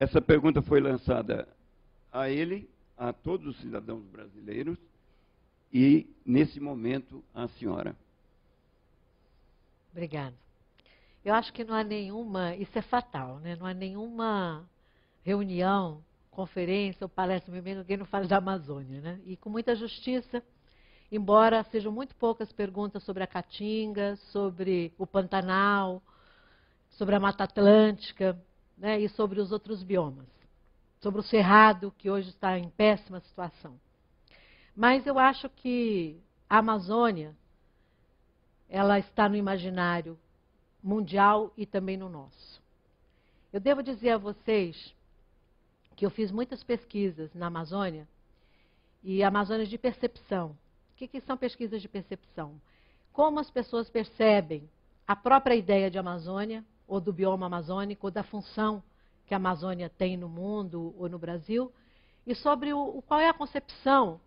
Essa pergunta foi lançada a ele, a todos os cidadãos brasileiros e, nesse momento, à senhora. Obrigada. Eu acho que não há nenhuma, isso é fatal, né? Não há nenhuma reunião, conferência ou palestra, ninguém não fala da Amazônia, né? E com muita justiça, embora sejam muito poucas perguntas sobre a Caatinga, sobre o Pantanal, sobre a Mata Atlântica, né? E sobre os outros biomas, sobre o Cerrado, que hoje está em péssima situação. Mas eu acho que a Amazônia, ela está no imaginário mundial e também no nosso. Eu devo dizer a vocês que eu fiz muitas pesquisas na Amazônia, e Amazônia de percepção. O que são pesquisas de percepção? Como as pessoas percebem a própria ideia de Amazônia, ou do bioma amazônico, ou da função que a Amazônia tem no mundo ou no Brasil, e sobre qual é a concepção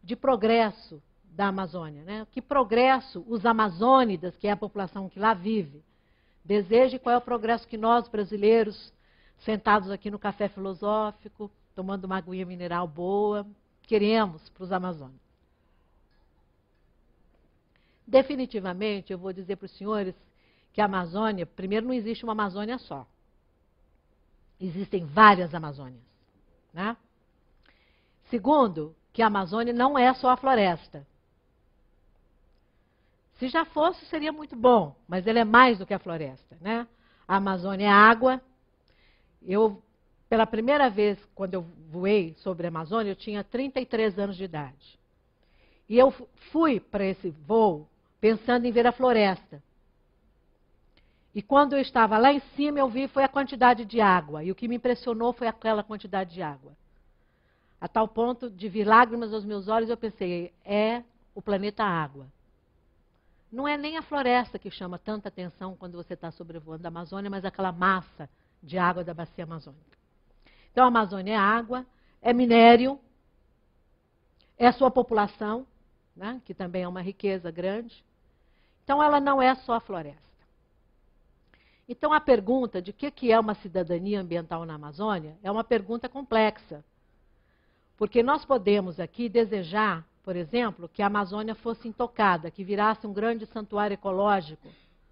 de progresso da Amazônia, né? Que progresso os amazônidas, que é a população que lá vive, desejam, e qual é o progresso que nós, brasileiros, sentados aqui no café filosófico, tomando uma aguinha mineral boa, queremos para os amazônicos. Definitivamente, eu vou dizer para os senhores que a Amazônia, primeiro, não existe uma Amazônia só. Existem várias Amazônias, né? Segundo, que a Amazônia não é só a floresta. Se já fosse, seria muito bom, mas ela é mais do que a floresta, né? A Amazônia é água. Eu, pela primeira vez, quando eu voei sobre a Amazônia, eu tinha 33 anos de idade. E eu fui para esse voo pensando em ver a floresta. E quando eu estava lá em cima, eu vi foi a quantidade de água. E o que me impressionou foi aquela quantidade de água. a tal ponto de vir lágrimas aos meus olhos, eu pensei, é o planeta água. Não é nem a floresta que chama tanta atenção quando você está sobrevoando a Amazônia, mas aquela massa de água da bacia amazônica. Então, a Amazônia é água, é minério, é a sua população, né, que também é uma riqueza grande. Então, ela não é só a floresta. Então, a pergunta de o que é uma cidadania ambiental na Amazônia é uma pergunta complexa. Porque nós podemos aqui desejar, por exemplo, que a Amazônia fosse intocada, que virasse um grande santuário ecológico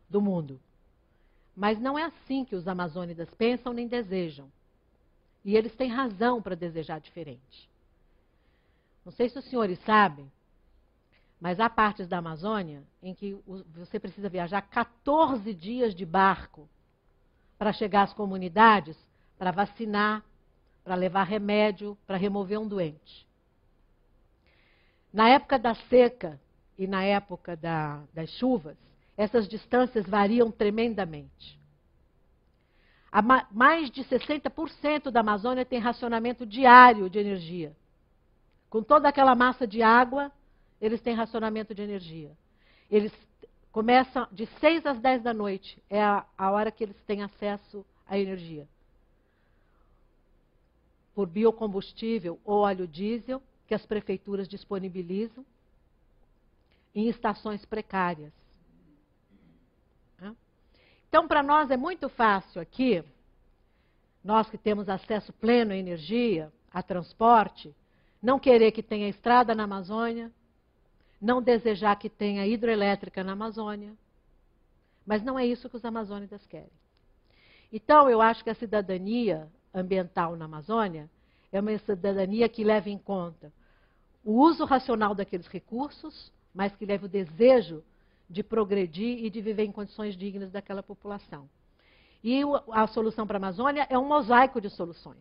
do mundo. Mas não é assim que os amazônidas pensam nem desejam. E eles têm razão para desejar diferente. Não sei se os senhores sabem, mas há partes da Amazônia em que você precisa viajar 14 dias de barco para chegar às comunidades, para vacinar, para levar remédio, para remover um doente. Na época da seca e na época das chuvas, essas distâncias variam tremendamente. Mais de 60% da Amazônia tem racionamento diário de energia. Com toda aquela massa de água, eles têm racionamento de energia. Eles começam de 6 às 10 da noite, é a hora que eles têm acesso à energia. Por biocombustível ou óleo diesel, que as prefeituras disponibilizam, em estações precárias. Então, para nós é muito fácil aqui, nós que temos acesso pleno à energia, a transporte, não querer que tenha estrada na Amazônia, não desejar que tenha hidroelétrica na Amazônia, mas não é isso que os amazônidas querem. Então, eu acho que a cidadania ambiental na Amazônia é uma cidadania que leva em conta o uso racional daqueles recursos, mas que leva o desejo de progredir e de viver em condições dignas daquela população. E a solução para a Amazônia é um mosaico de soluções.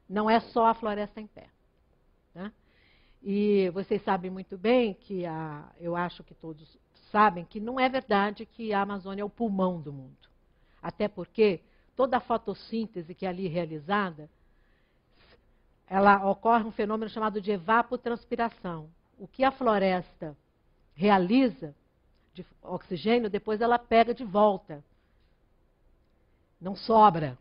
Não é só a floresta em pé. Né? E vocês sabem muito bem que, eu acho que todos sabem, que não é verdade que a Amazônia é o pulmão do mundo. Até porque toda a fotossíntese que é ali realizada, ela ocorre um fenômeno chamado de evapotranspiração. O que a floresta realiza de oxigênio, depois ela pega de volta. Não sobra,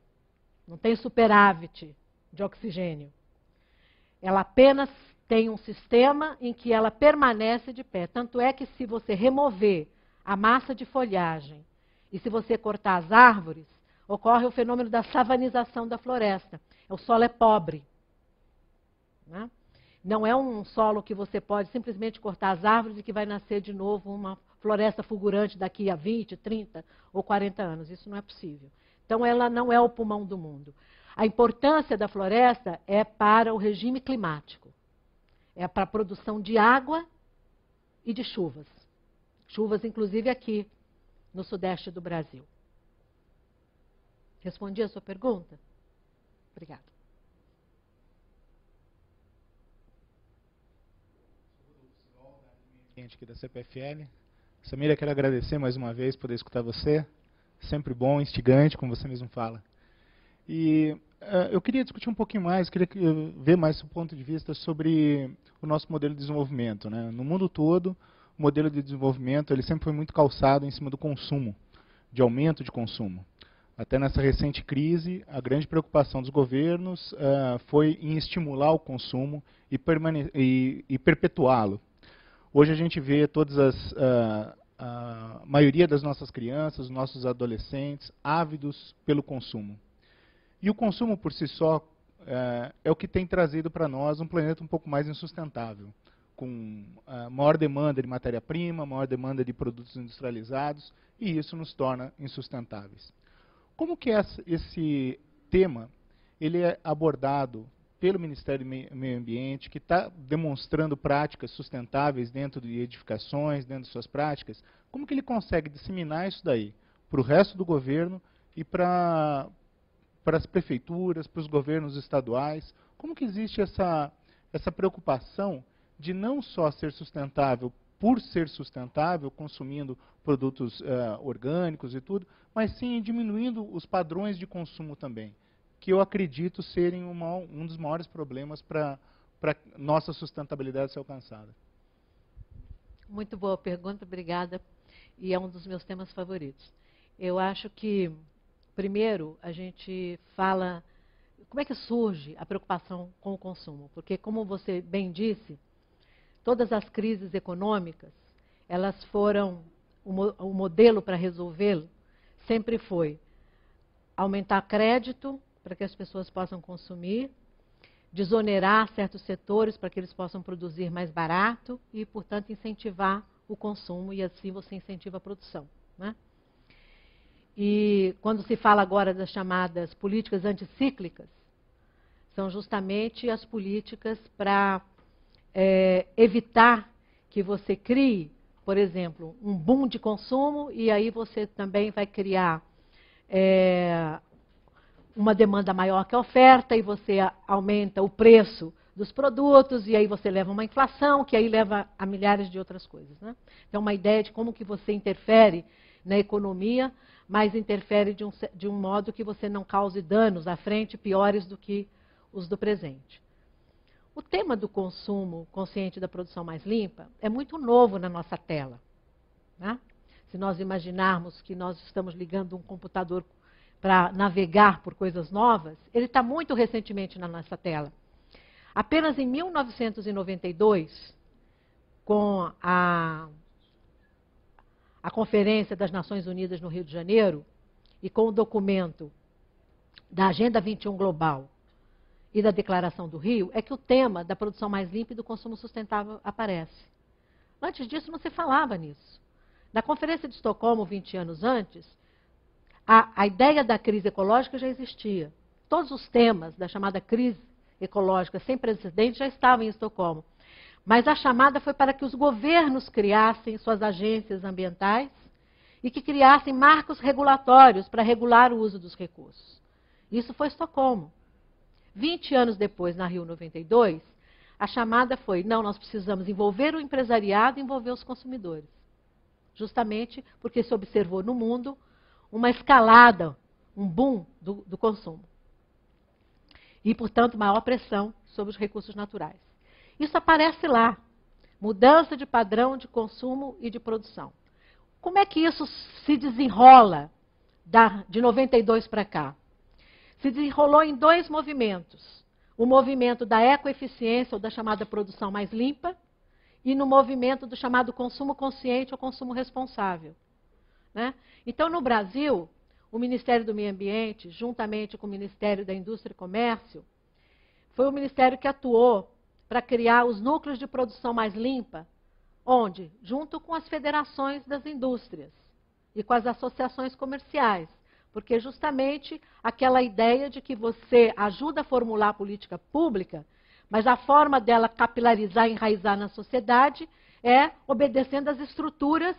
não tem superávit de oxigênio. Ela apenas tem um sistema em que ela permanece de pé. Tanto é que se você remover a massa de folhagem e se você cortar as árvores, ocorre o fenômeno da savanização da floresta. O solo é pobre. Né? Não é um solo que você pode simplesmente cortar as árvores e que vai nascer de novo uma floresta fulgurante daqui a 20, 30 ou 40 anos. Isso não é possível. Então, ela não é o pulmão do mundo. A importância da floresta é para o regime climático. É para a produção de água e de chuvas. Chuvas, inclusive, aqui no sudeste do Brasil. Respondi a sua pergunta? Obrigada. Aqui da CPFL. Samira, quero agradecer mais uma vez por poder escutar você. Sempre bom, instigante, como você mesmo fala. E eu queria discutir um pouquinho mais, queria ver mais o ponto de vista sobre o nosso modelo de desenvolvimento. Né? No mundo todo, o modelo de desenvolvimento ele sempre foi muito calçado em cima do consumo, de aumento de consumo. Até nessa recente crise, a grande preocupação dos governos foi em estimular o consumo e perpetuá-lo. Hoje a gente vê a maioria das nossas crianças, nossos adolescentes, ávidos pelo consumo. E o consumo por si só é o que tem trazido para nós um planeta um pouco mais insustentável, com maior demanda de matéria-prima, maior demanda de produtos industrializados, e isso nos torna insustentáveis. Como que esse tema ele é abordado pelo Ministério do Meio Ambiente, que está demonstrando práticas sustentáveis dentro de edificações, dentro de suas práticas? Como que ele consegue disseminar isso daí para o resto do governo e para as prefeituras, para os governos estaduais? Como que existe essa preocupação de não só ser sustentável por ser sustentável, consumindo produtos orgânicos e tudo, mas sim diminuindo os padrões de consumo também? que eu acredito serem um dos maiores problemas para nossa sustentabilidade ser alcançada. Muito boa pergunta, obrigada. E é um dos meus temas favoritos. Eu acho que, primeiro, a gente fala como é que surge a preocupação com o consumo. Porque, como você bem disse, todas as crises econômicas, elas foram, o modelo para resolvê-lo sempre foi aumentar crédito para que as pessoas possam consumir, desonerar certos setores para que eles possam produzir mais barato e, portanto, incentivar o consumo e assim você incentiva a produção, né? E quando se fala agora das chamadas políticas anticíclicas, são justamente as políticas para evitar que você crie, por exemplo, um boom de consumo e aí você também vai criar uma demanda maior que a oferta e você aumenta o preço dos produtos e aí você leva uma inflação que aí leva a milhares de outras coisas, né? Então, uma ideia de como que você interfere na economia, mas interfere de um modo que você não cause danos à frente piores do que os do presente. O tema do consumo consciente da produção mais limpa é muito novo na nossa tela, né? Se nós imaginarmos que nós estamos ligando um computador para navegar por coisas novas, ele está muito recentemente na nossa tela. Apenas em 1992, com a Conferência das Nações Unidas no Rio de Janeiro, e com o documento da Agenda 21 Global e da Declaração do Rio, é que o tema da produção mais limpa e do consumo sustentável aparece. Antes disso, não se falava nisso. Na Conferência de Estocolmo, 20 anos antes, a ideia da crise ecológica já existia. Todos os temas da chamada crise ecológica sem precedentes já estavam em Estocolmo. Mas a chamada foi para que os governos criassem suas agências ambientais e que criassem marcos regulatórios para regular o uso dos recursos. Isso foi Estocolmo. 20 anos depois, na Rio 92, a chamada foi, não, nós precisamos envolver o empresariado e envolver os consumidores. Justamente porque se observou no mundo uma escalada, um boom do consumo. E, portanto, maior pressão sobre os recursos naturais. Isso aparece lá. Mudança de padrão de consumo e de produção. Como é que isso se desenrola de 92 para cá? Se desenrolou em dois movimentos. O movimento da ecoeficiência, ou da chamada produção mais limpa, e no movimento do chamado consumo consciente ou consumo responsável, né? Então, no Brasil, o Ministério do Meio Ambiente, juntamente com o Ministério da Indústria e Comércio, foi o ministério que atuou para criar os núcleos de produção mais limpa, onde? Junto com as federações das indústrias e com as associações comerciais, porque justamente aquela ideia de que você ajuda a formular a política pública, mas a forma dela capilarizar e enraizar na sociedade é obedecendo às estruturas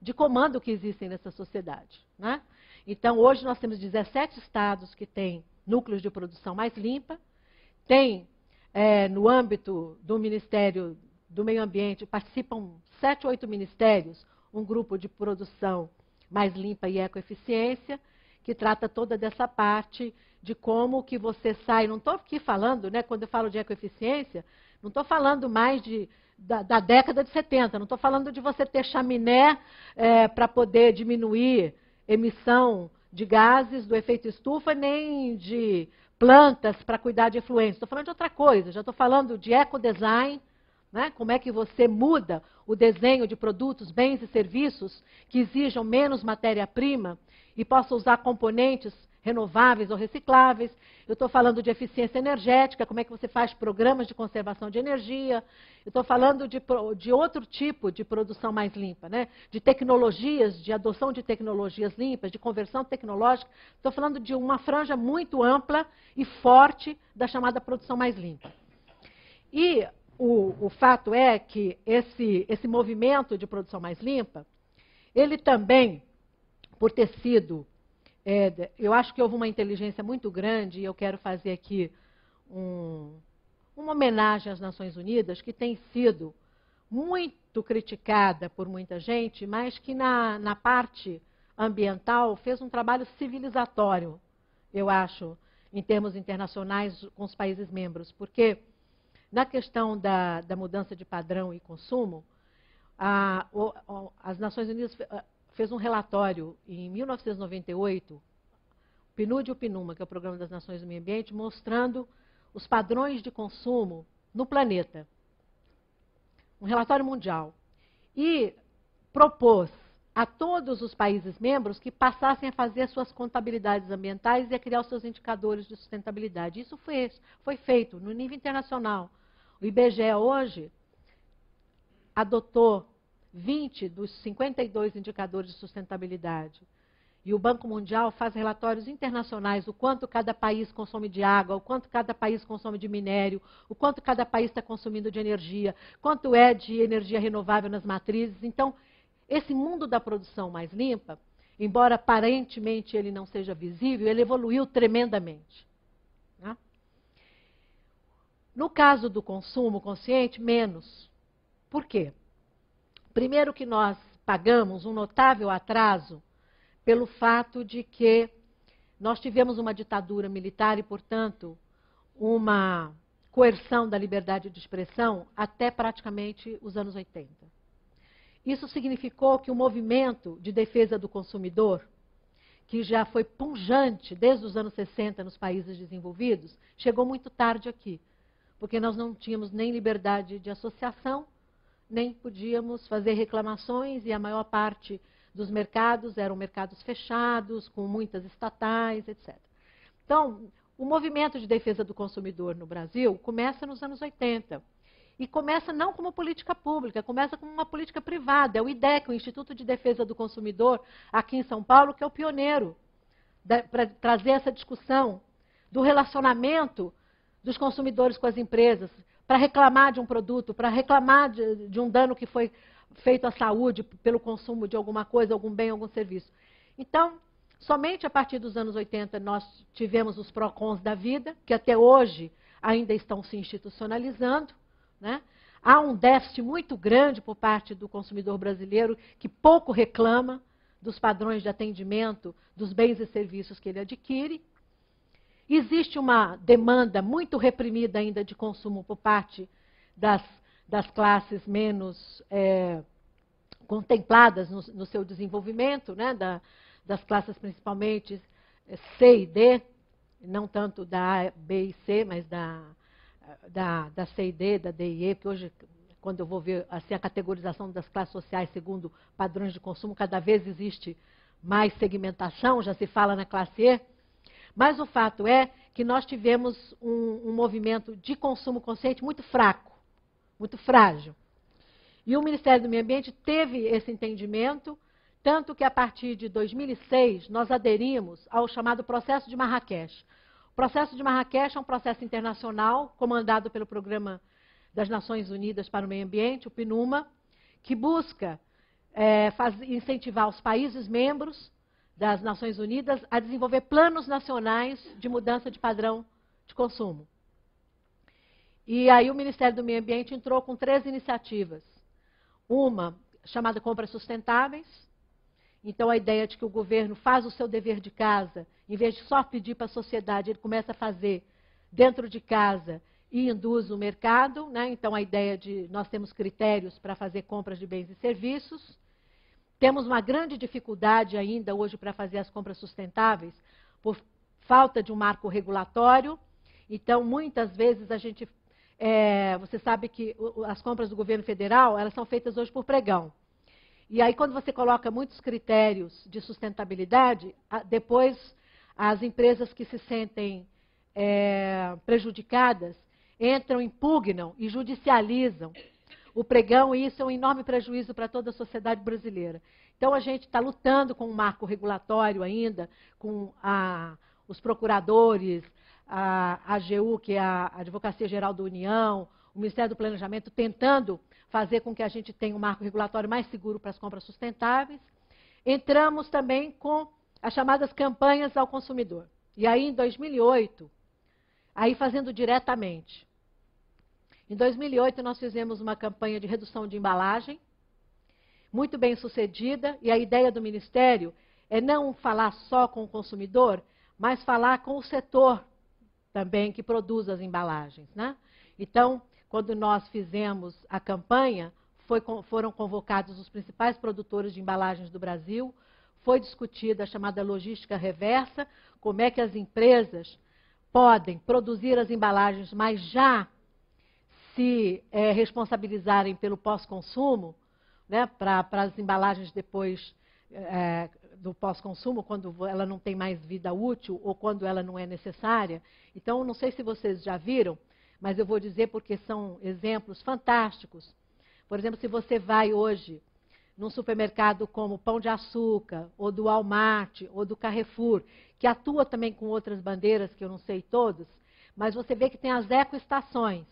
de comando que existem nessa sociedade, né? Então, hoje nós temos 17 estados que têm núcleos de produção mais limpa, tem, no âmbito do Ministério do Meio Ambiente, participam 7 ou 8 ministérios, um grupo de produção mais limpa e ecoeficiência, que trata toda dessa parte de como que você sai. Não estou aqui falando, né, quando eu falo de ecoeficiência, não estou falando mais da década de 70, não estou falando de você ter chaminé para poder diminuir emissão de gases do efeito estufa, nem de plantas para cuidar de efluentes. Estou falando de outra coisa, já estou falando de ecodesign, né? Como é que você muda o desenho de produtos, bens e serviços que exijam menos matéria-prima e possa usar componentes renováveis ou recicláveis. Eu estou falando de eficiência energética, como é que você faz programas de conservação de energia. Eu estou falando de outro tipo de produção mais limpa, né? De tecnologias, de adoção de tecnologias limpas, de conversão tecnológica. Estou falando de uma franja muito ampla e forte da chamada produção mais limpa. E o fato é que esse movimento de produção mais limpa, ele também, por ter sido... eu acho que houve uma inteligência muito grande, e eu quero fazer aqui uma homenagem às Nações Unidas, que tem sido muito criticada por muita gente, mas que na parte ambiental fez um trabalho civilizatório, eu acho, em termos internacionais com os países membros, porque na questão da mudança de padrão e consumo, as Nações Unidas fez um relatório em 1998, o PNUD e o PNUMA, que é o Programa das Nações do Meio Ambiente, mostrando os padrões de consumo no planeta. Um relatório mundial. E propôs a todos os países membros que passassem a fazer suas contabilidades ambientais e a criar os seus indicadores de sustentabilidade. Isso foi feito no nível internacional. O IBGE hoje adotou 20 dos 52 indicadores de sustentabilidade. E o Banco Mundial faz relatórios internacionais, o quanto cada país consome de água, o quanto cada país consome de minério, o quanto cada país está consumindo de energia, quanto é de energia renovável nas matrizes. Então, esse mundo da produção mais limpa, embora aparentemente ele não seja visível, ele evoluiu tremendamente. Né? No caso do consumo consciente, menos. Por quê? Primeiro que nós pagamos um notável atraso pelo fato de que nós tivemos uma ditadura militar e, portanto, uma coerção da liberdade de expressão até praticamente os anos 80. Isso significou que o movimento de defesa do consumidor, que já foi pujante desde os anos 60 nos países desenvolvidos, chegou muito tarde aqui, porque nós não tínhamos nem liberdade de associação, nem podíamos fazer reclamações, e a maior parte dos mercados eram mercados fechados, com muitas estatais, etc. Então, o movimento de defesa do consumidor no Brasil começa nos anos 80. E começa não como política pública, começa como uma política privada. É o IDEC, o Instituto de Defesa do Consumidor, aqui em São Paulo, que é o pioneiro para trazer essa discussão do relacionamento dos consumidores com as empresas, para reclamar de um produto, para reclamar de um dano que foi feito à saúde pelo consumo de alguma coisa, algum bem, algum serviço. Então, somente a partir dos anos 80 nós tivemos os PROCONs da vida, que até hoje ainda estão se institucionalizando. Né? Há um déficit muito grande por parte do consumidor brasileiro, que pouco reclama dos padrões de atendimento, dos bens e serviços que ele adquire. Existe uma demanda muito reprimida ainda de consumo por parte das classes menos contempladas no seu desenvolvimento, né? Das classes principalmente C e D, não tanto da A, B e C, mas da C e D, da D e E, porque hoje, quando eu vou ver assim, a categorização das classes sociais segundo padrões de consumo, cada vez existe mais segmentação, já se fala na classe E. Mas o fato é que nós tivemos um movimento de consumo consciente muito fraco, muito frágil. E o Ministério do Meio Ambiente teve esse entendimento, tanto que a partir de 2006 nós aderimos ao chamado Processo de Marrakech. O Processo de Marrakech é um processo internacional comandado pelo Programa das Nações Unidas para o Meio Ambiente, o PNUMA, que busca incentivar os países membros das Nações Unidas a desenvolver planos nacionais de mudança de padrão de consumo. E aí o Ministério do Meio Ambiente entrou com 3 iniciativas. Uma chamada Compras Sustentáveis. Então, a ideia de que o governo faz o seu dever de casa, em vez de só pedir para a sociedade, ele começa a fazer dentro de casa e induz o mercado. Né? Então, a ideia de nós temos critérios para fazer compras de bens e serviços. Temos uma grande dificuldade ainda hoje para fazer as compras sustentáveis, por falta de um marco regulatório. Então, muitas vezes, a gente... você sabe que as compras do governo federal, elas são feitas hoje por pregão. E aí, quando você coloca muitos critérios de sustentabilidade, depois as empresas que se sentem prejudicadas entram, impugnam e judicializam o pregão, e isso é um enorme prejuízo para toda a sociedade brasileira. Então, a gente está lutando com um marco regulatório ainda, com os procuradores, a AGU, que é a Advocacia Geral da União, o Ministério do Planejamento, tentando fazer com que a gente tenha um marco regulatório mais seguro para as compras sustentáveis. Entramos também com as chamadas campanhas ao consumidor. E aí, em 2008, aí fazendo diretamente. Em 2008, nós fizemos uma campanha de redução de embalagem, muito bem sucedida, e a ideia do Ministério é não falar só com o consumidor, mas falar com o setor também que produz as embalagens, né? Então, quando nós fizemos a campanha, foram convocados os principais produtores de embalagens do Brasil, foi discutida a chamada logística reversa, como é que as empresas podem produzir as embalagens, mas já se responsabilizarem pelo pós-consumo, né, para as embalagens depois do pós-consumo, quando ela não tem mais vida útil ou quando ela não é necessária. Então, não sei se vocês já viram, mas eu vou dizer porque são exemplos fantásticos. Por exemplo, se você vai hoje num supermercado como Pão de Açúcar, ou do Walmart, ou do Carrefour, que atua também com outras bandeiras, que eu não sei todos, mas você vê que tem as ecoestações.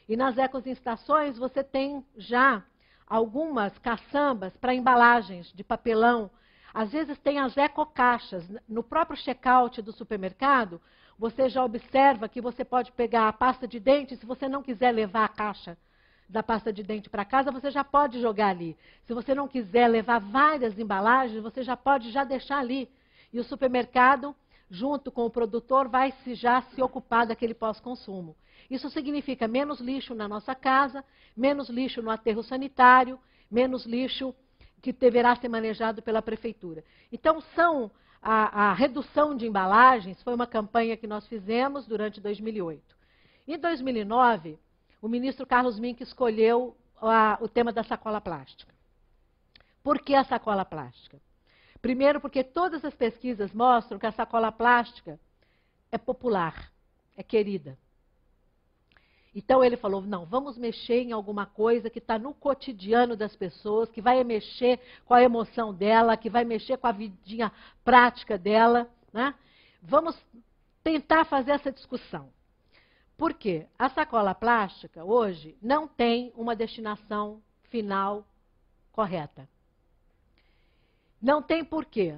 E nas ecoestações você tem já algumas caçambas para embalagens de papelão. Às vezes tem as ecocaixas. No próprio check-out do supermercado, você já observa que você pode pegar a pasta de dente, se você não quiser levar a caixa da pasta de dente para casa, você já pode jogar ali. Se você não quiser levar várias embalagens, você já pode já deixar ali. E o supermercado, junto com o produtor, vai já se ocupar daquele pós-consumo. Isso significa menos lixo na nossa casa, menos lixo no aterro sanitário, menos lixo que deverá ser manejado pela prefeitura. Então, a redução de embalagens foi uma campanha que nós fizemos durante 2008. Em 2009, o ministro Carlos Mink escolheu o tema da sacola plástica. Por que a sacola plástica? Primeiro, porque todas as pesquisas mostram que a sacola plástica é popular, é querida. Então ele falou, não, vamos mexer em alguma coisa que está no cotidiano das pessoas, que vai mexer com a emoção dela, que vai mexer com a vidinha prática dela, né? Vamos tentar fazer essa discussão. Por quê? A sacola plástica, hoje, não tem uma destinação final correta. Não tem por quê?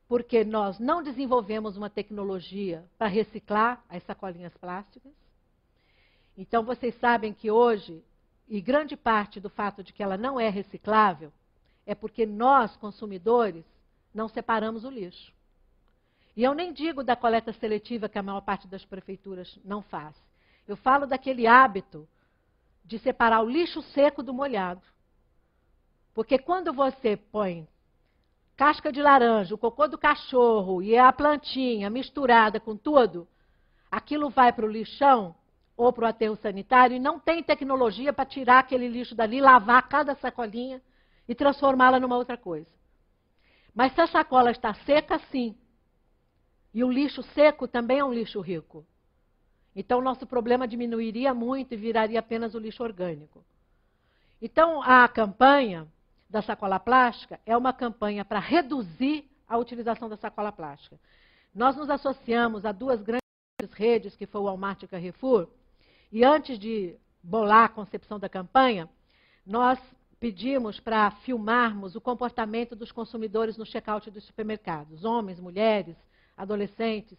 Porque nós não desenvolvemos uma tecnologia para reciclar as sacolinhas plásticas. Então, vocês sabem que hoje, e grande parte do fato de que ela não é reciclável, é porque nós, consumidores, não separamos o lixo. E eu nem digo da coleta seletiva, que a maior parte das prefeituras não faz. Eu falo daquele hábito de separar o lixo seco do molhado. Porque quando você põe casca de laranja, o cocô do cachorro e a plantinha misturada com tudo, aquilo vai para o lixão ou para o aterro sanitário e não tem tecnologia para tirar aquele lixo dali, lavar cada sacolinha e transformá-la numa outra coisa. Mas se a sacola está seca, sim. E o lixo seco também é um lixo rico. Então, o nosso problema diminuiria muito e viraria apenas o lixo orgânico. Então, a campanha da sacola plástica é uma campanha para reduzir a utilização da sacola plástica. Nós nos associamos a duas grandes redes, que foi o Walmart e o Carrefour, e antes de bolar a concepção da campanha, nós pedimos para filmarmos o comportamento dos consumidores no check-out dos supermercados, homens, mulheres, adolescentes.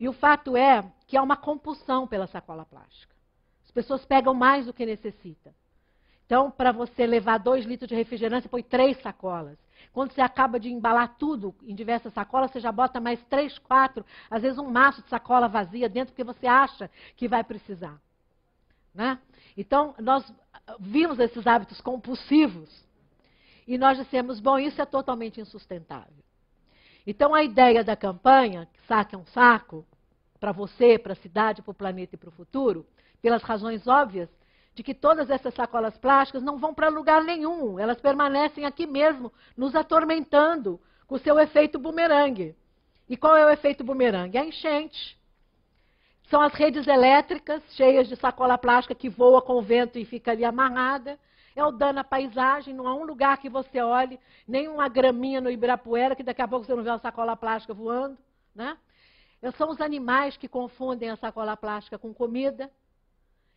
E o fato é que há uma compulsão pela sacola plástica. As pessoas pegam mais do que necessitam. Então, para você levar 2 litros de refrigerante, você põe 3 sacolas. Quando você acaba de embalar tudo em diversas sacolas, você já bota mais 3, 4, às vezes um maço de sacola vazia dentro, porque você acha que vai precisar. Né? Então, nós vimos esses hábitos compulsivos e nós dissemos, bom, isso é totalmente insustentável. Então, a ideia da campanha, Saque é um Saco, para você, para a cidade, para o planeta e para o futuro, pelas razões óbvias, de que todas essas sacolas plásticas não vão para lugar nenhum, elas permanecem aqui mesmo, nos atormentando com o seu efeito bumerangue. E qual é o efeito bumerangue? A enchente. São as redes elétricas cheias de sacola plástica que voa com o vento e fica ali amarrada. É o dano à paisagem, não há um lugar que você olhe, nem uma graminha no Ibirapuera, que daqui a pouco você não vê uma sacola plástica voando. Né? São os animais que confundem a sacola plástica com comida.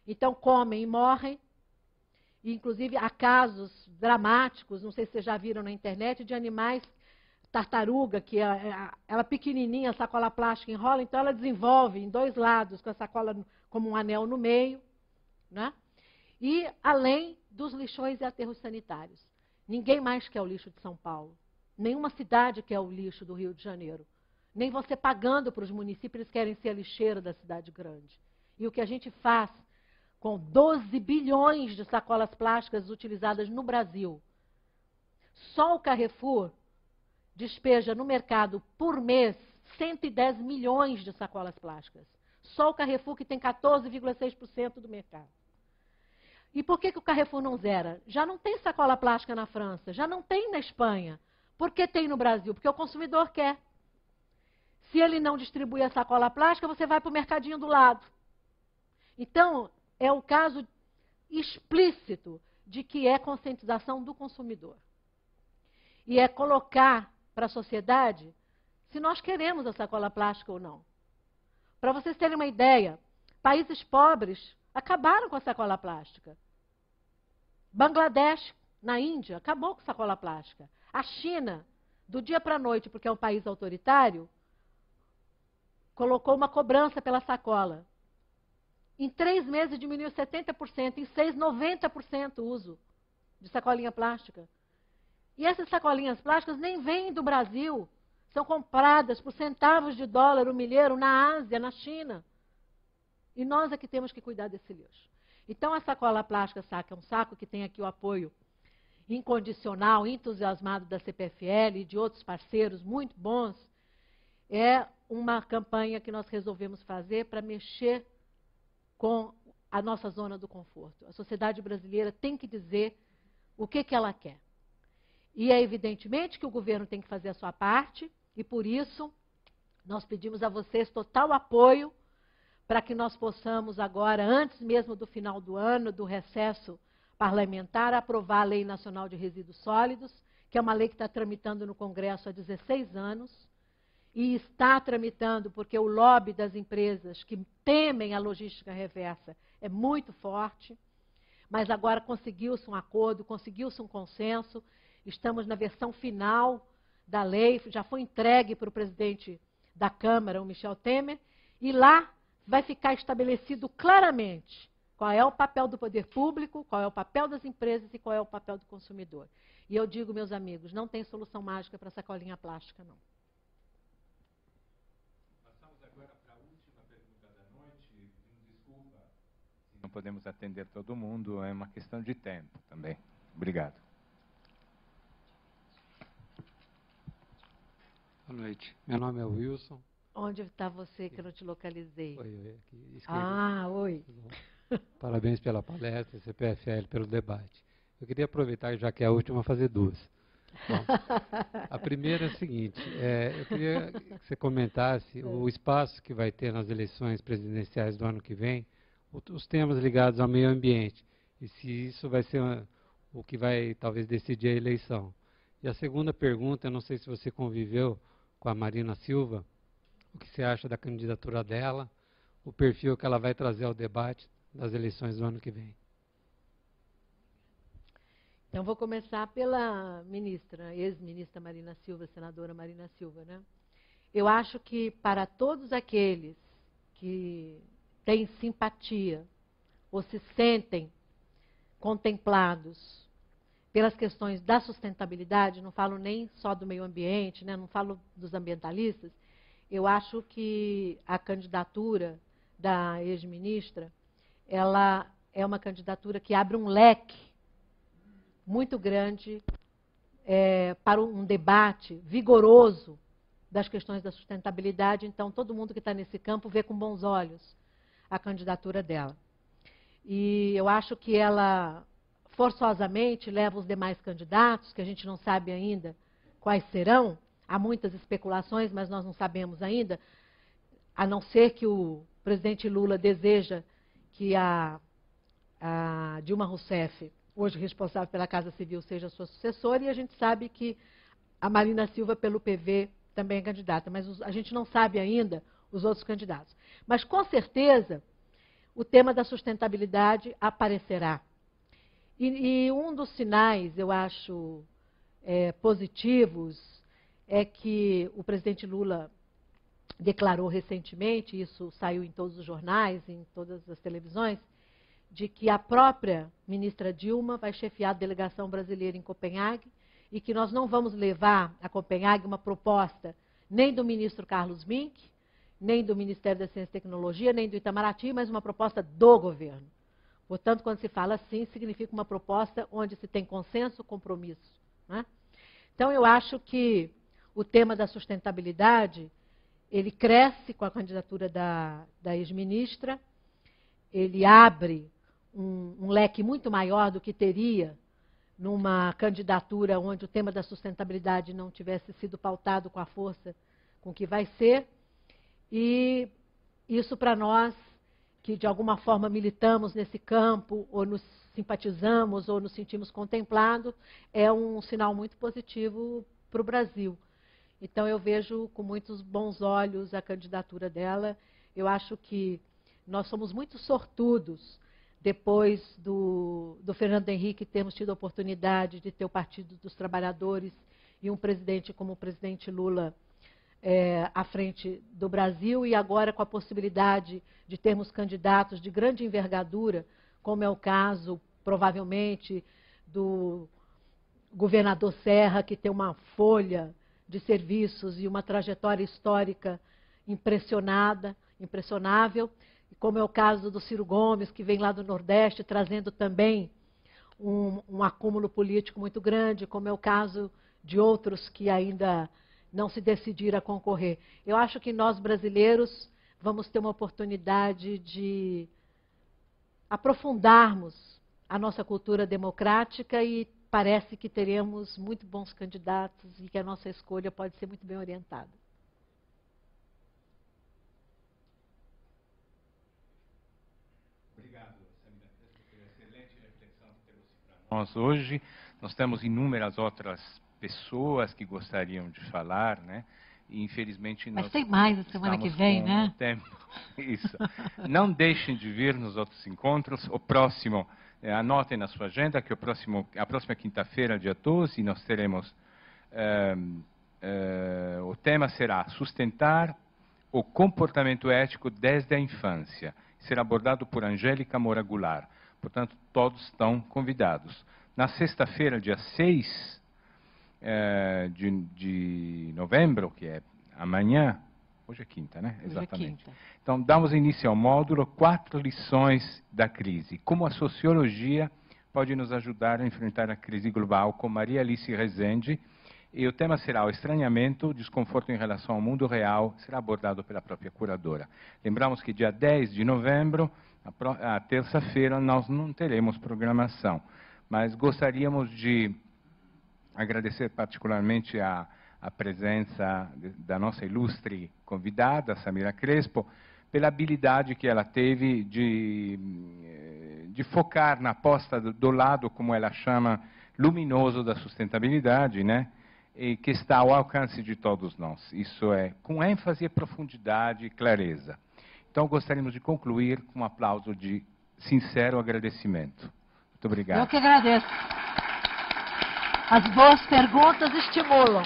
Então, comem e morrem. E, inclusive, há casos dramáticos, não sei se vocês já viram na internet, de animais, tartaruga, que ela pequenininha, a sacola plástica enrola, então ela desenvolve em 2 lados, com a sacola como um anel no meio. Né? E, além dos lixões e aterros sanitários. Ninguém mais quer o lixo de São Paulo. Nenhuma cidade quer o lixo do Rio de Janeiro. nem você pagando para os municípios, eles querem ser a lixeira da cidade grande. E o que a gente faz com 12 bilhões de sacolas plásticas utilizadas no Brasil, só o Carrefour despeja no mercado por mês 110 milhões de sacolas plásticas. Só o Carrefour, que tem 14,6% do mercado. E por que o Carrefour não zera? Já não tem sacola plástica na França, já não tem na Espanha. Por que tem no Brasil? Porque o consumidor quer. Se ele não distribui a sacola plástica, você vai para o mercadinho do lado. Então, é o caso explícito de que é conscientização do consumidor. E é colocar para a sociedade se nós queremos a sacola plástica ou não. Para vocês terem uma ideia, países pobres acabaram com a sacola plástica. Bangladesh, na Índia, acabou com a sacola plástica. A China, do dia para a noite, porque é um país autoritário, colocou uma cobrança pela sacola. Em 3 meses diminuiu 70%, em 6, 90% o uso de sacolinha plástica. E essas sacolinhas plásticas nem vêm do Brasil, são compradas por centavos de dólar o milheiro na Ásia, na China. E nós é que temos que cuidar desse lixo. Então, a sacola plástica saca é um saco que tem aqui o apoio incondicional, entusiasmado da CPFL e de outros parceiros muito bons. É uma campanha que nós resolvemos fazer para mexer com a nossa zona do conforto. A sociedade brasileira tem que dizer o que ela quer. E é evidentemente que o governo tem que fazer a sua parte, e por isso nós pedimos a vocês total apoio para que nós possamos agora, antes mesmo do final do ano, do recesso parlamentar, aprovar a Lei Nacional de Resíduos Sólidos, que é uma lei que está tramitando no Congresso há 16 anos, e está tramitando porque o lobby das empresas que temem a logística reversa é muito forte, mas agora conseguiu-se um acordo, conseguiu-se um consenso, estamos na versão final da lei, já foi entregue para o presidente da Câmara, o Michel Temer, e lá vai ficar estabelecido claramente qual é o papel do poder público, qual é o papel das empresas e qual é o papel do consumidor. E eu digo, meus amigos, não tem solução mágica para sacolinha plástica, não. Passamos agora para a última pergunta da noite. Desculpa se não podemos atender todo mundo, é uma questão de tempo também. Obrigado. Boa noite. Meu nome é Wilson. Onde está você que eu não te localizei? Oi, aqui, oi. Parabéns pela palestra, CPFL, pelo debate. Eu queria aproveitar, já que é a última, fazer duas. Bom, a primeira é a seguinte, eu queria que você comentasse o espaço que vai ter nas eleições presidenciais do ano que vem, os temas ligados ao meio ambiente, e se isso vai ser o que vai talvez decidir a eleição. E a segunda pergunta, eu não sei se você conviveu com a Marina Silva, o que você acha da candidatura dela, o perfil que ela vai trazer ao debate das eleições do ano que vem. Então, vou começar pela ministra, ex-ministra Marina Silva, senadora Marina Silva, né? Eu acho que para todos aqueles que têm simpatia ou se sentem contemplados pelas questões da sustentabilidade, não falo nem só do meio ambiente, né? Não falo dos ambientalistas, eu acho que a candidatura da ex-ministra, ela é uma candidatura que abre um leque muito grande para um debate vigoroso das questões da sustentabilidade. Então, todo mundo que está nesse campo vê com bons olhos a candidatura dela. E eu acho que ela forçosamente leva os demais candidatos, que a gente não sabe ainda quais serão. Há muitas especulações, mas nós não sabemos ainda, a não ser que o presidente Lula deseja que a Dilma Rousseff, hoje responsável pela Casa Civil, seja sua sucessora, e a gente sabe que a Marina Silva, pelo PV, também é candidata, mas a gente não sabe ainda os outros candidatos. Mas, com certeza, o tema da sustentabilidade aparecerá. E um dos sinais, eu acho, positivos, é que o presidente Lula declarou recentemente, isso saiu em todos os jornais, em todas as televisões, de que a própria ministra Dilma vai chefiar a delegação brasileira em Copenhague e que nós não vamos levar a Copenhague uma proposta nem do ministro Carlos Mink, nem do Ministério da Ciência e Tecnologia, nem do Itamaraty, mas uma proposta do governo. Portanto, quando se fala assim, significa uma proposta onde se tem consenso, compromisso, né? Então, eu acho que o tema da sustentabilidade, ele cresce com a candidatura da ex-ministra, ele abre um leque muito maior do que teria numa candidatura onde o tema da sustentabilidade não tivesse sido pautado com a força com que vai ser. E isso, para nós, que de alguma forma militamos nesse campo, ou nos simpatizamos, ou nos sentimos contemplados, é um sinal muito positivo para o Brasil. Então, eu vejo com muitos bons olhos a candidatura dela. Eu acho que nós somos muito sortudos, depois do Fernando Henrique, termos tido a oportunidade de ter o Partido dos Trabalhadores e um presidente como o presidente Lula à frente do Brasil, e agora com a possibilidade de termos candidatos de grande envergadura, como é o caso, provavelmente, do governador Serra, que tem uma folha de serviços e uma trajetória histórica impressionável, como é o caso do Ciro Gomes, que vem lá do Nordeste, trazendo também um acúmulo político muito grande, como é o caso de outros que ainda não se decidiram a concorrer. Eu acho que nós, brasileiros, vamos ter uma oportunidade de aprofundarmos a nossa cultura democrática e parece que teremos muito bons candidatos e que a nossa escolha pode ser muito bem orientada. Obrigado, Samira, pela excelente reflexão que trouxe para nós hoje. Nós temos inúmeras outras pessoas que gostariam de falar, né? E, infelizmente, mas nós tem mais a semana que vem, né? Tempo. Isso. Não deixem de vir nos outros encontros. O próximo, anotem na sua agenda que a próxima quinta-feira, dia 12, nós teremos, o tema será sustentar o comportamento ético desde a infância. Será abordado por Angélica Moura Goulart. Portanto, todos estão convidados. Na sexta-feira, dia 6 de novembro, que é amanhã, hoje é quinta, né? Exatamente. Quinta. Então, damos início ao módulo 4 lições da crise. Como a sociologia pode nos ajudar a enfrentar a crise global, com Maria Alice Rezende. E o tema será o estranhamento, o desconforto em relação ao mundo real, será abordado pela própria curadora. Lembramos que dia 10 de novembro, a terça-feira, nós não teremos programação, mas gostaríamos de agradecer particularmente a presença da nossa ilustre convidada, Samira Crespo, pela habilidade que ela teve de focar na aposta do lado, como ela chama, luminoso da sustentabilidade, né? E que está ao alcance de todos nós. Isso é com ênfase, profundidade e clareza. Então, gostaríamos de concluir com um aplauso de sincero agradecimento. Muito obrigado. Eu que agradeço. As boas perguntas estimulam.